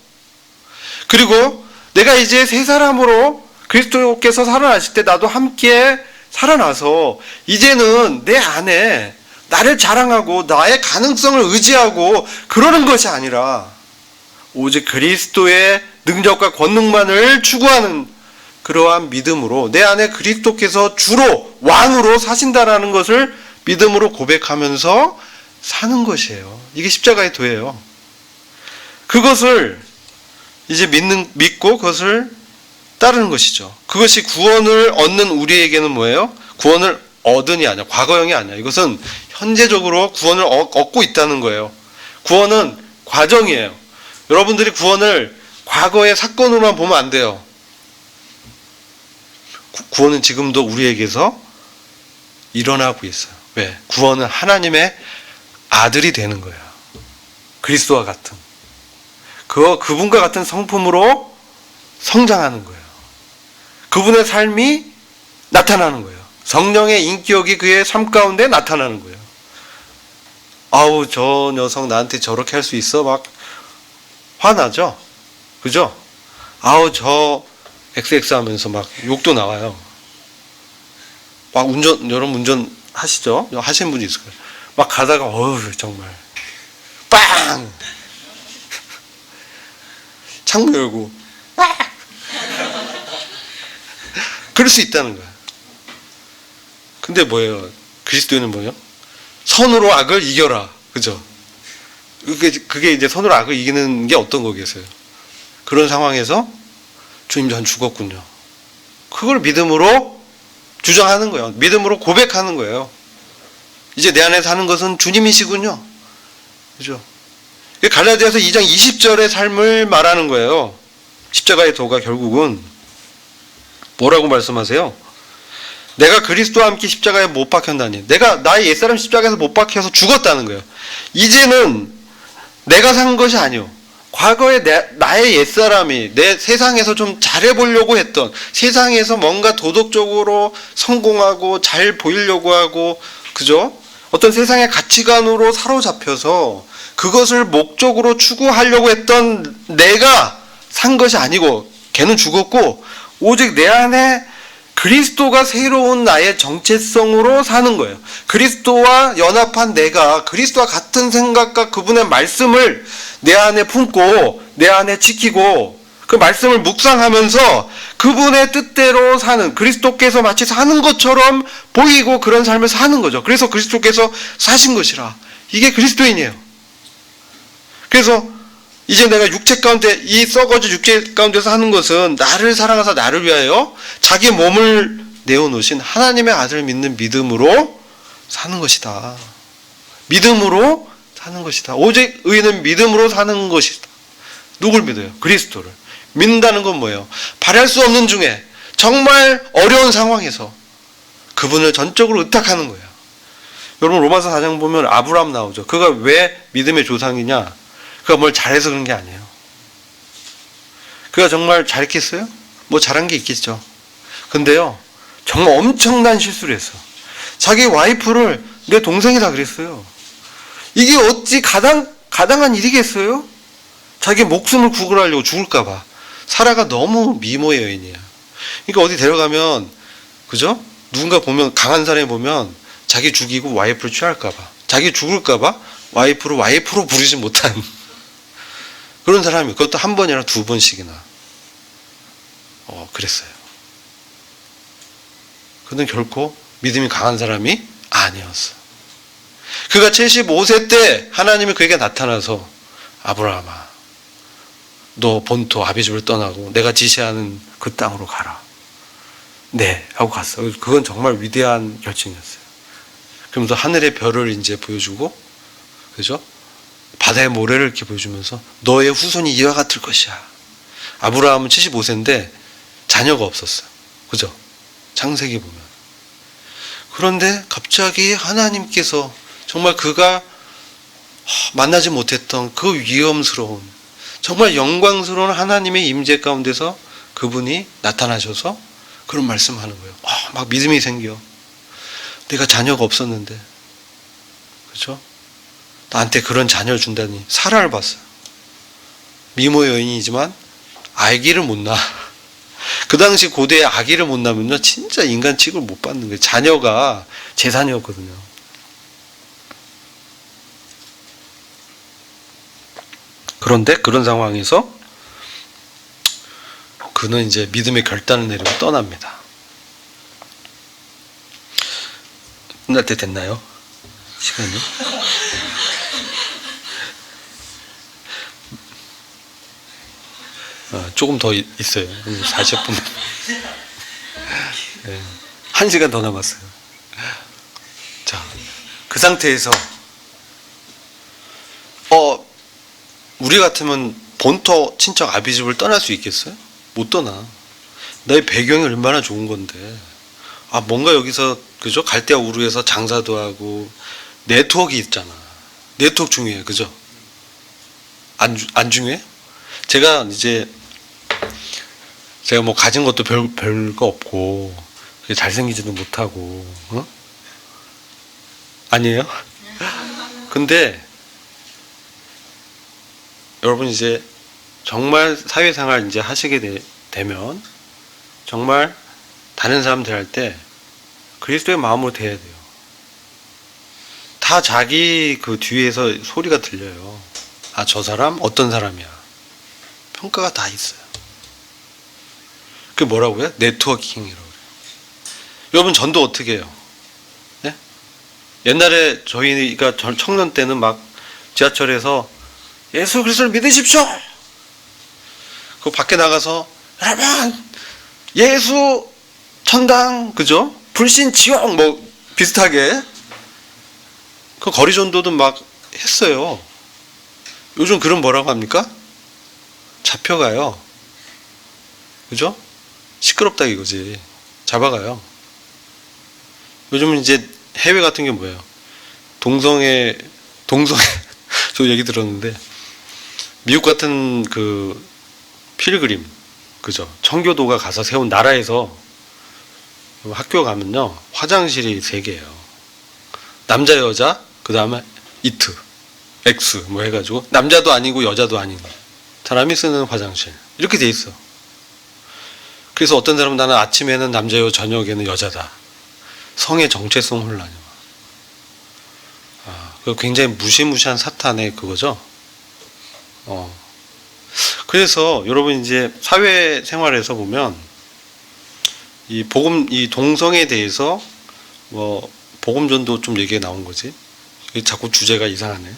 Speaker 1: 그리고 내가 이제 새 사람으로 그리스도께서 살아나실 때 나도 함께 살아나서 이제는 내 안에 나를 자랑하고 나의 가능성을 의지하고 그러는 것이 아니라 오직 그리스도의 능력과 권능만을 추구하는 그러한 믿음으로 내 안에 그리스도께서 주로 왕으로 사신다라는 것을 믿음으로 고백하면서 사는 것이에요. 이게 십자가의 도예요. 그것을 이제 믿고 그것을 따르는 것이죠. 그것이 구원을 얻는 우리에게는 뭐예요? 구원을 얻은이 아니야. 과거형이 아니야. 이것은 현재적으로 구원을 얻고 있다는 거예요. 구원은 과정이에요. 여러분들이 구원을 과거의 사건으로만 보면 안 돼요. 구원은 지금도 우리에게서 일어나고 있어요. 왜? 구원은 하나님의 아들이 되는 거예요. 그리스도와 같은. 그분과 같은 성품으로 성장하는 거예요. 그분의 삶이 나타나는 거예요. 성령의 인격이 그의 삶 가운데 나타나는 거예요. 아우, 저 녀석 나한테 저렇게 할 수 있어? 막 화나죠? 그죠? 아우, 저 XX 하면서 막 욕도 나와요. 막 여러분 운전 하시죠? 하시는 분이 있을 거예요. 막 가다가, 어휴, 정말. 빵! 창문 열고, 그럴 수 있다는 거야. 근데 뭐예요? 그리스도인은 뭐예요? 선으로 악을 이겨라. 그죠? 그게 이제 선으로 악을 이기는 게 어떤 거겠어요? 그런 상황에서 주님 전 죽었군요. 그걸 믿음으로 주장하는 거예요. 믿음으로 고백하는 거예요. 이제 내 안에 사는 것은 주님이시군요. 그죠? 갈라디아서 2장 20절의 삶을 말하는 거예요. 십자가의 도가 결국은 뭐라고 말씀하세요? 내가 그리스도와 함께 십자가에 못 박혔다니. 내가 나의 옛사람 십자가에서 못 박혀서 죽었다는 거예요. 이제는 내가 산 것이 아니요. 과거에 나의 옛사람이 내 세상에서 좀 잘해보려고 했던, 세상에서 뭔가 도덕적으로 성공하고 잘 보이려고 하고, 그죠? 어떤 세상의 가치관으로 사로잡혀서 그것을 목적으로 추구하려고 했던 내가 산 것이 아니고, 걔는 죽었고 오직 내 안에 그리스도가 새로운 나의 정체성으로 사는 거예요. 그리스도와 연합한 내가 그리스도와 같은 생각과 그분의 말씀을 내 안에 품고 내 안에 지키고 그 말씀을 묵상하면서 그분의 뜻대로 사는, 그리스도께서 마치 사는 것처럼 보이고 그런 삶을 사는 거죠. 그래서 그리스도께서 사신 것이라. 이게 그리스도인이에요. 그래서 이제 내가 육체 가운데, 이 썩어진 육체 가운데서 하는 것은 나를 사랑하사 나를 위하여 자기 몸을 내어놓으신 하나님의 아들을 믿는 믿음으로 사는 것이다. 믿음으로 사는 것이다. 오직 의인은 믿음으로 사는 것이다. 누굴 믿어요? 그리스도를. 믿는다는 건 뭐예요? 바랄 수 없는 중에 정말 어려운 상황에서 그분을 전적으로 의탁하는 거예요. 여러분 로마서 4장 보면 아브라함 나오죠. 그가 왜 믿음의 조상이냐? 그가 뭘 잘해서 그런 게 아니에요. 그가 정말 잘했겠어요? 뭐 잘한 게 있겠죠. 근데요, 정말 엄청난 실수를 했어. 자기 와이프를 내 동생이 다 그랬어요. 이게 어찌 가당한 일이겠어요? 자기 목숨을 구걸하려고 죽을까봐. 사라가 너무 미모의 여인이야. 그러니까 어디 데려가면, 그죠? 누군가 보면, 강한 사람이 보면 자기 죽이고 와이프를 취할까봐. 자기 죽을까봐 와이프로 부르지 못한 그런 사람이, 그것도 한 번이나 두 번씩이나. 그랬어요. 그는 결코 믿음이 강한 사람이 아니었어. 그가 75세 때 하나님이 그에게 나타나서 아브라함아, 너 본토 아비집을 떠나고 내가 지시하는 그 땅으로 가라. 네, 하고 갔어. 그건 정말 위대한 결정이었어요. 그러면서 하늘의 별을 이제 보여주고, 그죠? 바다의 모래를 이렇게 보여주면서 너의 후손이 이와 같을 것이야. 아브라함은 75세인데 자녀가 없었어요. 그죠? 창세기 보면. 그런데 갑자기 하나님께서 정말 그가 만나지 못했던 그 위험스러운, 정말 영광스러운 하나님의 임재 가운데서 그분이 나타나셔서 그런 말씀하는 거예요. 막 믿음이 생겨. 내가 자녀가 없었는데, 그렇죠? 나한테 그런 자녀를 준다니. 사라를 봤어요. 미모의 여인이지만 아기를 못 낳아. 그 당시 고대에 아기를 못 낳으면요, 진짜 인간 취급을 못 받는 거예요. 자녀가 재산이었거든요. 그런데 그런 상황에서 그는 이제 믿음의 결단을 내리고 떠납니다. 끝날 때 됐나요? 시간이? 조금 더 있어요. 40분. 네. 1시간 더 남았어요. 자, 그 상태에서 우리 같으면 본토 친척 아비집을 떠날 수 있겠어요? 못 떠나. 너의 배경이 얼마나 좋은 건데. 뭔가 여기서, 그죠? 갈대아 우르에서 장사도 하고, 네트워크 있잖아. 네트워크 중요해. 그죠? 안 중요해? 제가 뭐 가진 것도 별거 없고, 잘생기지도 못하고, 아니에요? 근데, 여러분 이제 정말 사회생활 이제 하시게 되면 정말 다른 사람들 할 때 그리스도의 마음으로 대해야 돼요. 다 자기 그 뒤에서 소리가 들려요. 저 사람 어떤 사람이야. 평가가 다 있어요. 그게 뭐라고요? 네트워킹이라고 그래요. 여러분 전도 어떻게 해요? 네? 옛날에 저희가 청년 때는 막 지하철에서 예수 그리스도를 믿으십시오. 그 밖에 나가서 여러분 예수 천당, 그죠? 불신 지옥 뭐 비슷하게 그 거리 전도도 막 했어요. 요즘 그럼 뭐라고 합니까? 잡혀가요. 그죠? 시끄럽다 이거지. 잡아가요. 요즘은 이제 해외 같은 게 뭐예요? 동성애 저 얘기 들었는데 미국 같은 그 필그림, 그죠? 청교도가 가서 세운 나라에서 학교 가면요, 화장실이 3개예요. 남자, 여자, 그 다음에 이트, X, 뭐 해가지고, 남자도 아니고 여자도 아닌 사람이 쓰는 화장실. 이렇게 돼 있어. 그래서 어떤 사람은 나는 아침에는 남자요, 저녁에는 여자다. 성의 정체성 혼란이. 굉장히 무시무시한 사탄의 그거죠. 그래서 여러분 이제 사회생활에서 보면 이 동성애에 대해서 뭐 복음전도 좀 얘기가 나온 거지. 자꾸 주제가 이상하네.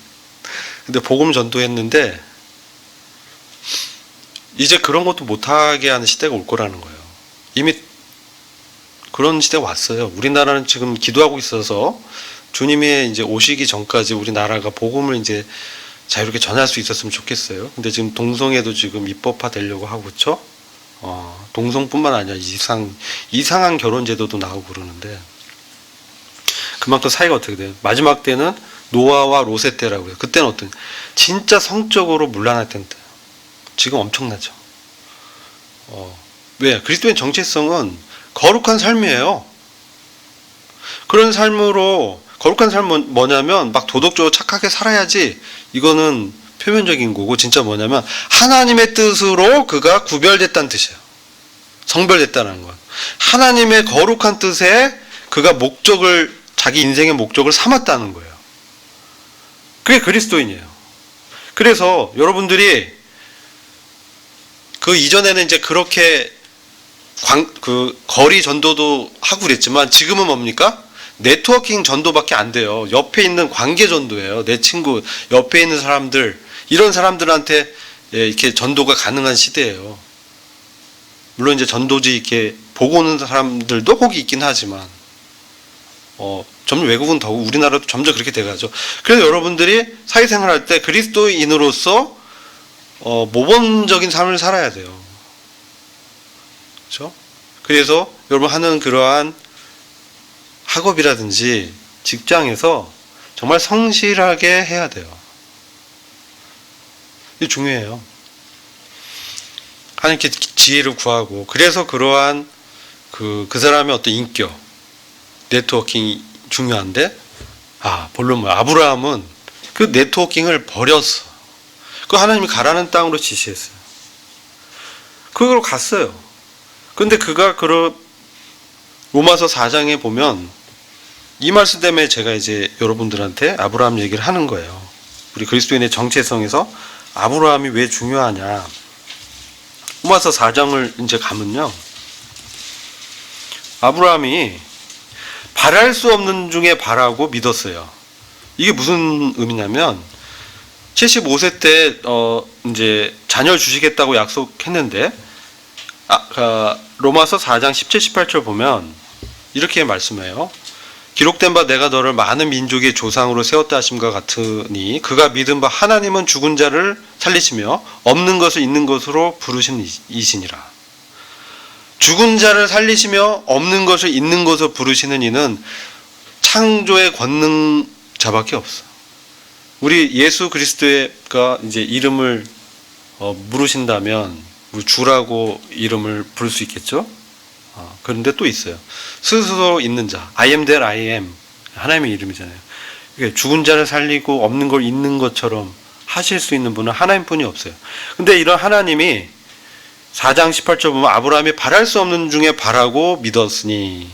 Speaker 1: 근데 복음전도 했는데 이제 그런 것도 못하게 하는 시대가 올 거라는 거예요. 이미 그런 시대가 왔어요. 우리나라는 지금 기도하고 있어서 주님의 이제 오시기 전까지 우리나라가 복음을 이제 자유롭게 전할 수 있었으면 좋겠어요. 근데 지금 동성애도 지금 입법화 되려고 하고 있죠. 동성뿐만 아니라 이상한 결혼 제도도 나오고 그러는데 그만큼 사이가 어떻게 돼요? 마지막 때는 노아와 롯의 때라고 해요. 그때는 어떤 진짜 성적으로 문란할 때인데 지금 엄청나죠. 왜? 그리스도의 정체성은 거룩한 삶이에요. 그런 삶으로 거룩한 삶은 뭐냐면 막 도덕적으로 착하게 살아야지, 이거는 표면적인 거고, 진짜 뭐냐면 하나님의 뜻으로 그가 구별됐다는 뜻이에요. 성별됐다는 건 하나님의 거룩한 뜻에 그가 목적을, 자기 인생의 목적을 삼았다는 거예요. 그게 그리스도인이에요. 그래서 여러분들이 그 이전에는 이제 그렇게 거리 전도도 하고 그랬지만, 지금은 뭡니까? 네트워킹 전도밖에 안 돼요. 옆에 있는 관계 전도예요. 내 친구, 옆에 있는 사람들, 이런 사람들한테 이렇게 전도가 가능한 시대예요. 물론 이제 전도지 이렇게 보고 오는 사람들도 거기 있긴 하지만, 점점 외국은 더, 우리나라도 점점 그렇게 돼가죠. 그래서 여러분들이 사회생활할 때 그리스도인으로서 모범적인 삶을 살아야 돼요. 그렇죠? 그래서 여러분 하는 그러한 학업이라든지 직장에서 정말 성실하게 해야 돼요. 이게 중요해요. 하나님께 지혜를 구하고, 그래서 그러한 그 사람의 어떤 인격, 네트워킹이 중요한데, 본론 뭐야? 아브라함은 그 네트워킹을 버렸어. 그 하나님이 가라는 땅으로 지시했어요. 그걸로 갔어요. 근데 그가 로마서 4장에 보면 이 말씀 때문에 제가 이제 여러분들한테 아브라함 얘기를 하는 거예요. 우리 그리스도인의 정체성에서 아브라함이 왜 중요하냐. 로마서 4장을 이제 가면요, 아브라함이 바랄 수 없는 중에 바라고 믿었어요. 이게 무슨 의미냐면, 75세 때 이제 자녀를 주시겠다고 약속했는데, 로마서 4장 17, 18절 보면 이렇게 말씀해요. 기록된 바 내가 너를 많은 민족의 조상으로 세웠다 하심과 같으니 그가 믿은 바 하나님은 죽은 자를 살리시며 없는 것을 있는 것으로 부르신 이시니라. 죽은 자를 살리시며 없는 것을 있는 것으로 부르시는 이는 창조의 권능자밖에 없어. 우리 예수 그리스도가 이제 이름을 물으신다면 주라고 이름을 부를 수 있겠죠? 그런데 또 있어요. 스스로 있는 자, I am that I am, 하나님의 이름이잖아요. 죽은 자를 살리고 없는 걸 있는 것처럼 하실 수 있는 분은 하나님뿐이 없어요. 근데 이런 하나님이 4장 18절 보면 아브라함이 바랄 수 없는 중에 바라고 믿었으니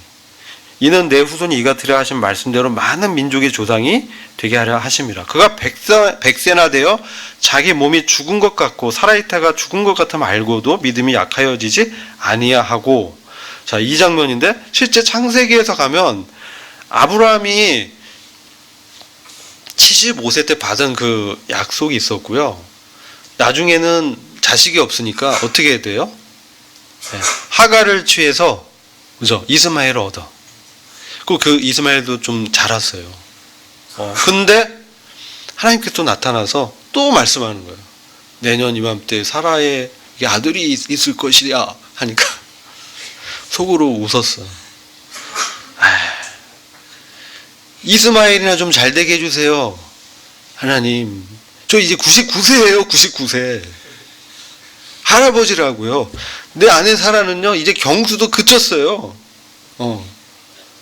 Speaker 1: 이는 내 후손이 이 같으려 하신 말씀대로 많은 민족의 조상이 되게 하려 하심이라. 그가 백세나 되어 자기 몸이 죽은 것 같고 살아있다가 죽은 것 같음 알고도 믿음이 약하여지지 아니하고. 자, 이 장면인데 실제 창세기에서 가면 아브라함이 75세 때 받은 그 약속이 있었고요. 나중에는 자식이 없으니까 어떻게 해야 돼요? 하갈을 취해서, 그죠? 이스마엘을 얻어. 그 이스마엘도 좀 자랐어요. 근데 하나님께서 또 나타나서 또 말씀하는 거예요. 내년 이맘때 사라의 아들이 있을 것이야 하니까 속으로 웃었어. 이스마엘이나 좀 잘 되게 해주세요. 하나님, 저 이제 99세예요. 99세. 할아버지라고요. 내 아내 사라는요, 이제 경수도 그쳤어요.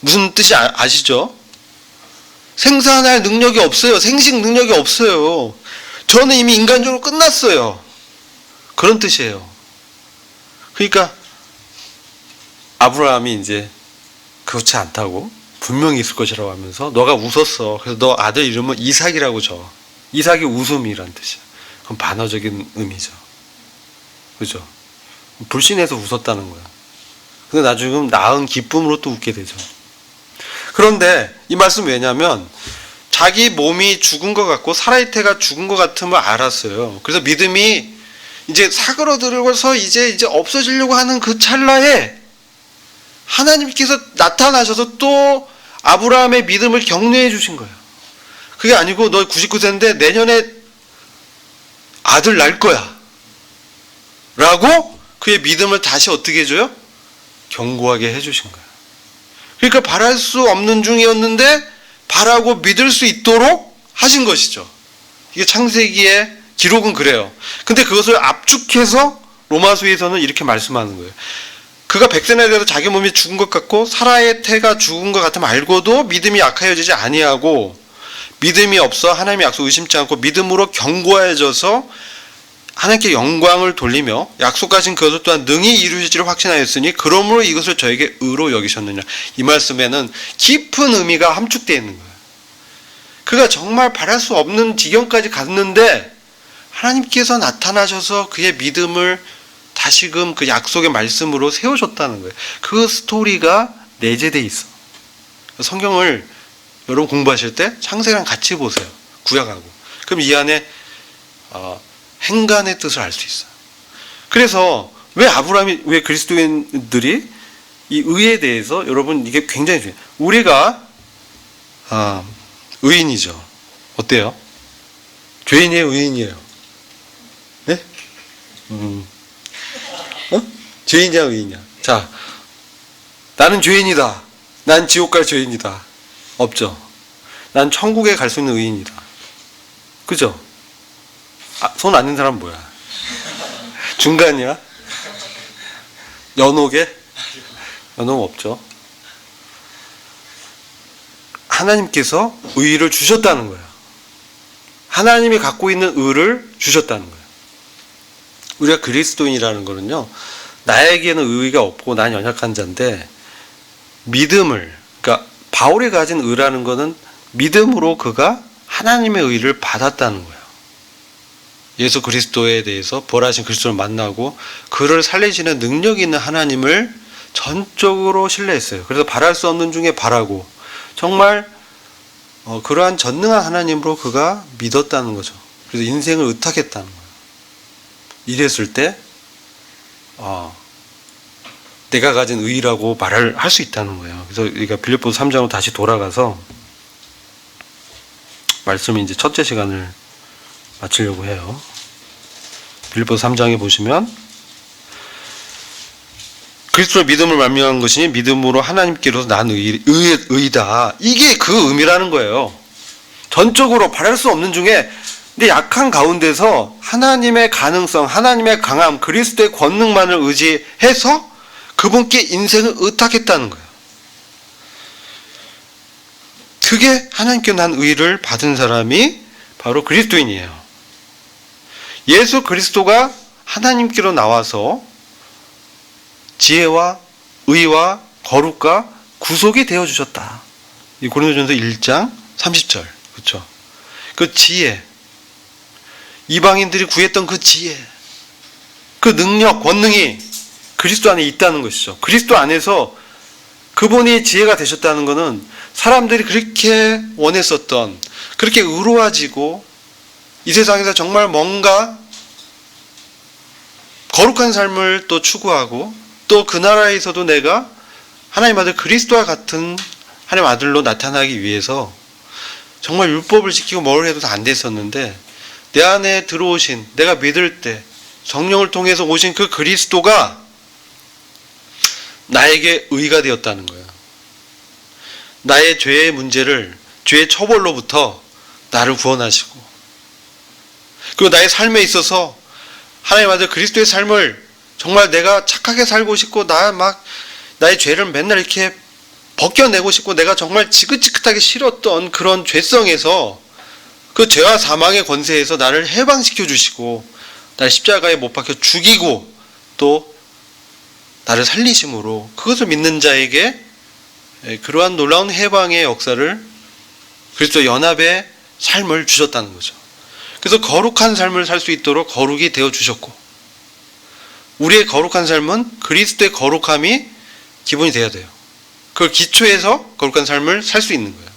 Speaker 1: 무슨 뜻이 아시죠? 생산할 능력이 없어요. 생식 능력이 없어요. 저는 이미 인간적으로 끝났어요. 그런 뜻이에요. 그러니까 아브라함이 이제 그렇지 않다고 분명히 있을 것이라고 하면서 너가 웃었어. 그래서 너 아들 이름은 이삭이라고 줘. 이삭이 웃음이란 뜻이야. 그럼 반어적인 의미죠. 그죠? 불신해서 웃었다는 거야. 근데 나중에 낳은 기쁨으로 또 웃게 되죠. 그런데 이 말씀 왜냐면 자기 몸이 죽은 것 같고 살아있다가 죽은 것 같음을 알았어요. 그래서 믿음이 이제 사그러들어서 이제 없어지려고 하는 그 찰나에 하나님께서 나타나셔서 또 아브라함의 믿음을 격려해 주신 거예요. 그게 아니고 너 99세인데 내년에 아들 낳을 거야 라고 그의 믿음을 다시 어떻게 해줘요? 견고하게 해주신 거예요. 그러니까 바랄 수 없는 중이었는데 바라고 믿을 수 있도록 하신 것이죠. 이게 창세기의 기록은 그래요. 근데 그것을 압축해서 로마서에서는 이렇게 말씀하는 거예요. 그가 백세나 되어서 자기 몸이 죽은 것 같고 사라의 태가 죽은 것 같으면 알고도 믿음이 약하여지지 아니하고 믿음이 없어 하나님의 약속 의심치 않고 믿음으로 견고해져서 하나님께 영광을 돌리며 약속하신 그것 또한 능히 이루어질지를 확신하였으니 그러므로 이것을 저에게 의로 여기셨느냐. 이 말씀에는 깊은 의미가 함축되어 있는 거예요. 그가 정말 바랄 수 없는 지경까지 갔는데 하나님께서 나타나셔서 그의 믿음을 다시금 그 약속의 말씀으로 세워줬다는 거예요. 그 스토리가 내재되어 있어. 성경을 여러분 공부하실 때 창세기랑 같이 보세요. 구약하고. 그럼 이 안에 행간의 뜻을 알 수 있어요. 그래서 왜 그리스도인들이 이 의에 대해서 여러분 이게 굉장히 중요해요. 우리가 의인이죠. 어때요? 죄인이에요, 의인이에요? 네? 죄인이야, 의인이야? 자, 나는 죄인이다. 난 지옥 갈 죄인이다. 없죠. 난 천국에 갈 수 있는 의인이다. 그죠? 손 안 든 사람 뭐야? 중간이야? 연옥에? 연옥 없죠. 하나님께서 의를 주셨다는 거예요. 하나님이 갖고 있는 의를 주셨다는 거예요. 우리가 그리스도인이라는 거는요, 나에게는 의의가 없고 난 연약한 자인데 믿음을, 그러니까 바울이 가진 의라는 거는 믿음으로 그가 하나님의 의를 받았다는 거예요. 예수 그리스도에 대해서 부활하신 그리스도를 만나고 그를 살리시는 능력이 있는 하나님을 전적으로 신뢰했어요. 그래서 바랄 수 없는 중에 바라고 정말 그러한 전능한 하나님으로 그가 믿었다는 거죠. 그래서 인생을 의탁했다는 거예요. 이랬을 때 내가 가진 의라고 말을 할 수 있다는 거예요. 그래서 우리가 빌립보서 3장으로 다시 돌아가서 말씀이 이제 첫째 시간을 마치려고 해요. 빌립보서 3장에 보시면 그리스도의 믿음을 말미암은 것이니 믿음으로 하나님께로서 난 의이다. 이게 그 의미라는 거예요. 전적으로 바랄 수 없는 중에 근데 약한 가운데서 하나님의 가능성, 하나님의 강함, 그리스도의 권능만을 의지해서 그분께 인생을 의탁했다는 거예요. 그게 하나님께 난 의를 받은 사람이 바로 그리스도인이에요. 예수 그리스도가 하나님께로 나와서 지혜와 의와 거룩과 구속이 되어주셨다. 이 고린도전서 1장 30절. 그렇죠? 그 지혜, 이방인들이 구했던 그 지혜, 그 능력, 권능이 그리스도 안에 있다는 것이죠. 그리스도 안에서 그분이 지혜가 되셨다는 것은 사람들이 그렇게 원했었던, 그렇게 의로워지고 이 세상에서 정말 뭔가 거룩한 삶을 또 추구하고 또 그 나라에서도 내가 하나님 아들 그리스도와 같은 하나님 아들로 나타나기 위해서 정말 율법을 지키고 뭘 해도 다 안 됐었는데 내 안에 들어오신, 내가 믿을 때 성령을 통해서 오신 그 그리스도가 나에게 의가 되었다는 거예요. 나의 죄의 문제를, 죄의 처벌로부터 나를 구원하시고 그리고 나의 삶에 있어서 하나님 아들 그리스도의 삶을 정말 내가 착하게 살고 싶고 나의 죄를 맨날 이렇게 벗겨내고 싶고 내가 정말 지긋지긋하게 싫었던 그런 죄성에서 그 죄와 사망의 권세에서 나를 해방시켜 주시고 나를 십자가에 못 박혀 죽이고 또 나를 살리심으로 그것을 믿는 자에게 그러한 놀라운 해방의 역사를 그리스도 연합의 삶을 주셨다는 거죠. 그래서 거룩한 삶을 살 수 있도록 거룩이 되어 주셨고 우리의 거룩한 삶은 그리스도의 거룩함이 기본이 되어야 돼요. 그걸 기초해서 거룩한 삶을 살 수 있는 거예요.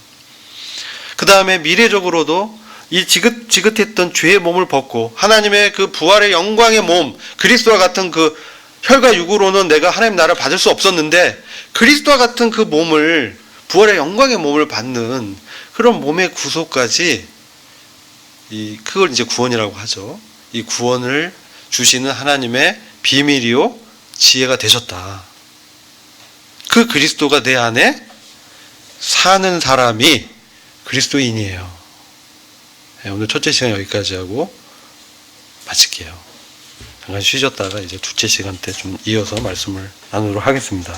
Speaker 1: 그 다음에 미래적으로도 이 지긋지긋했던 죄의 몸을 벗고 하나님의 그 부활의 영광의 몸, 그리스도와 같은 그 혈과 육으로는 내가 하나님 나라를 받을 수 없었는데 그리스도와 같은 그 몸을, 부활의 영광의 몸을 받는 그런 몸의 구속까지 그걸 이제 구원이라고 하죠. 이 구원을 주시는 하나님의 비밀이요 지혜가 되셨다. 그 그리스도가 내 안에 사는 사람이 그리스도인이에요. 오늘 첫째 시간 여기까지 하고 마칠게요. 잠깐 쉬셨다가 이제 둘째 시간 때 좀 이어서 말씀을 나누도록 하겠습니다.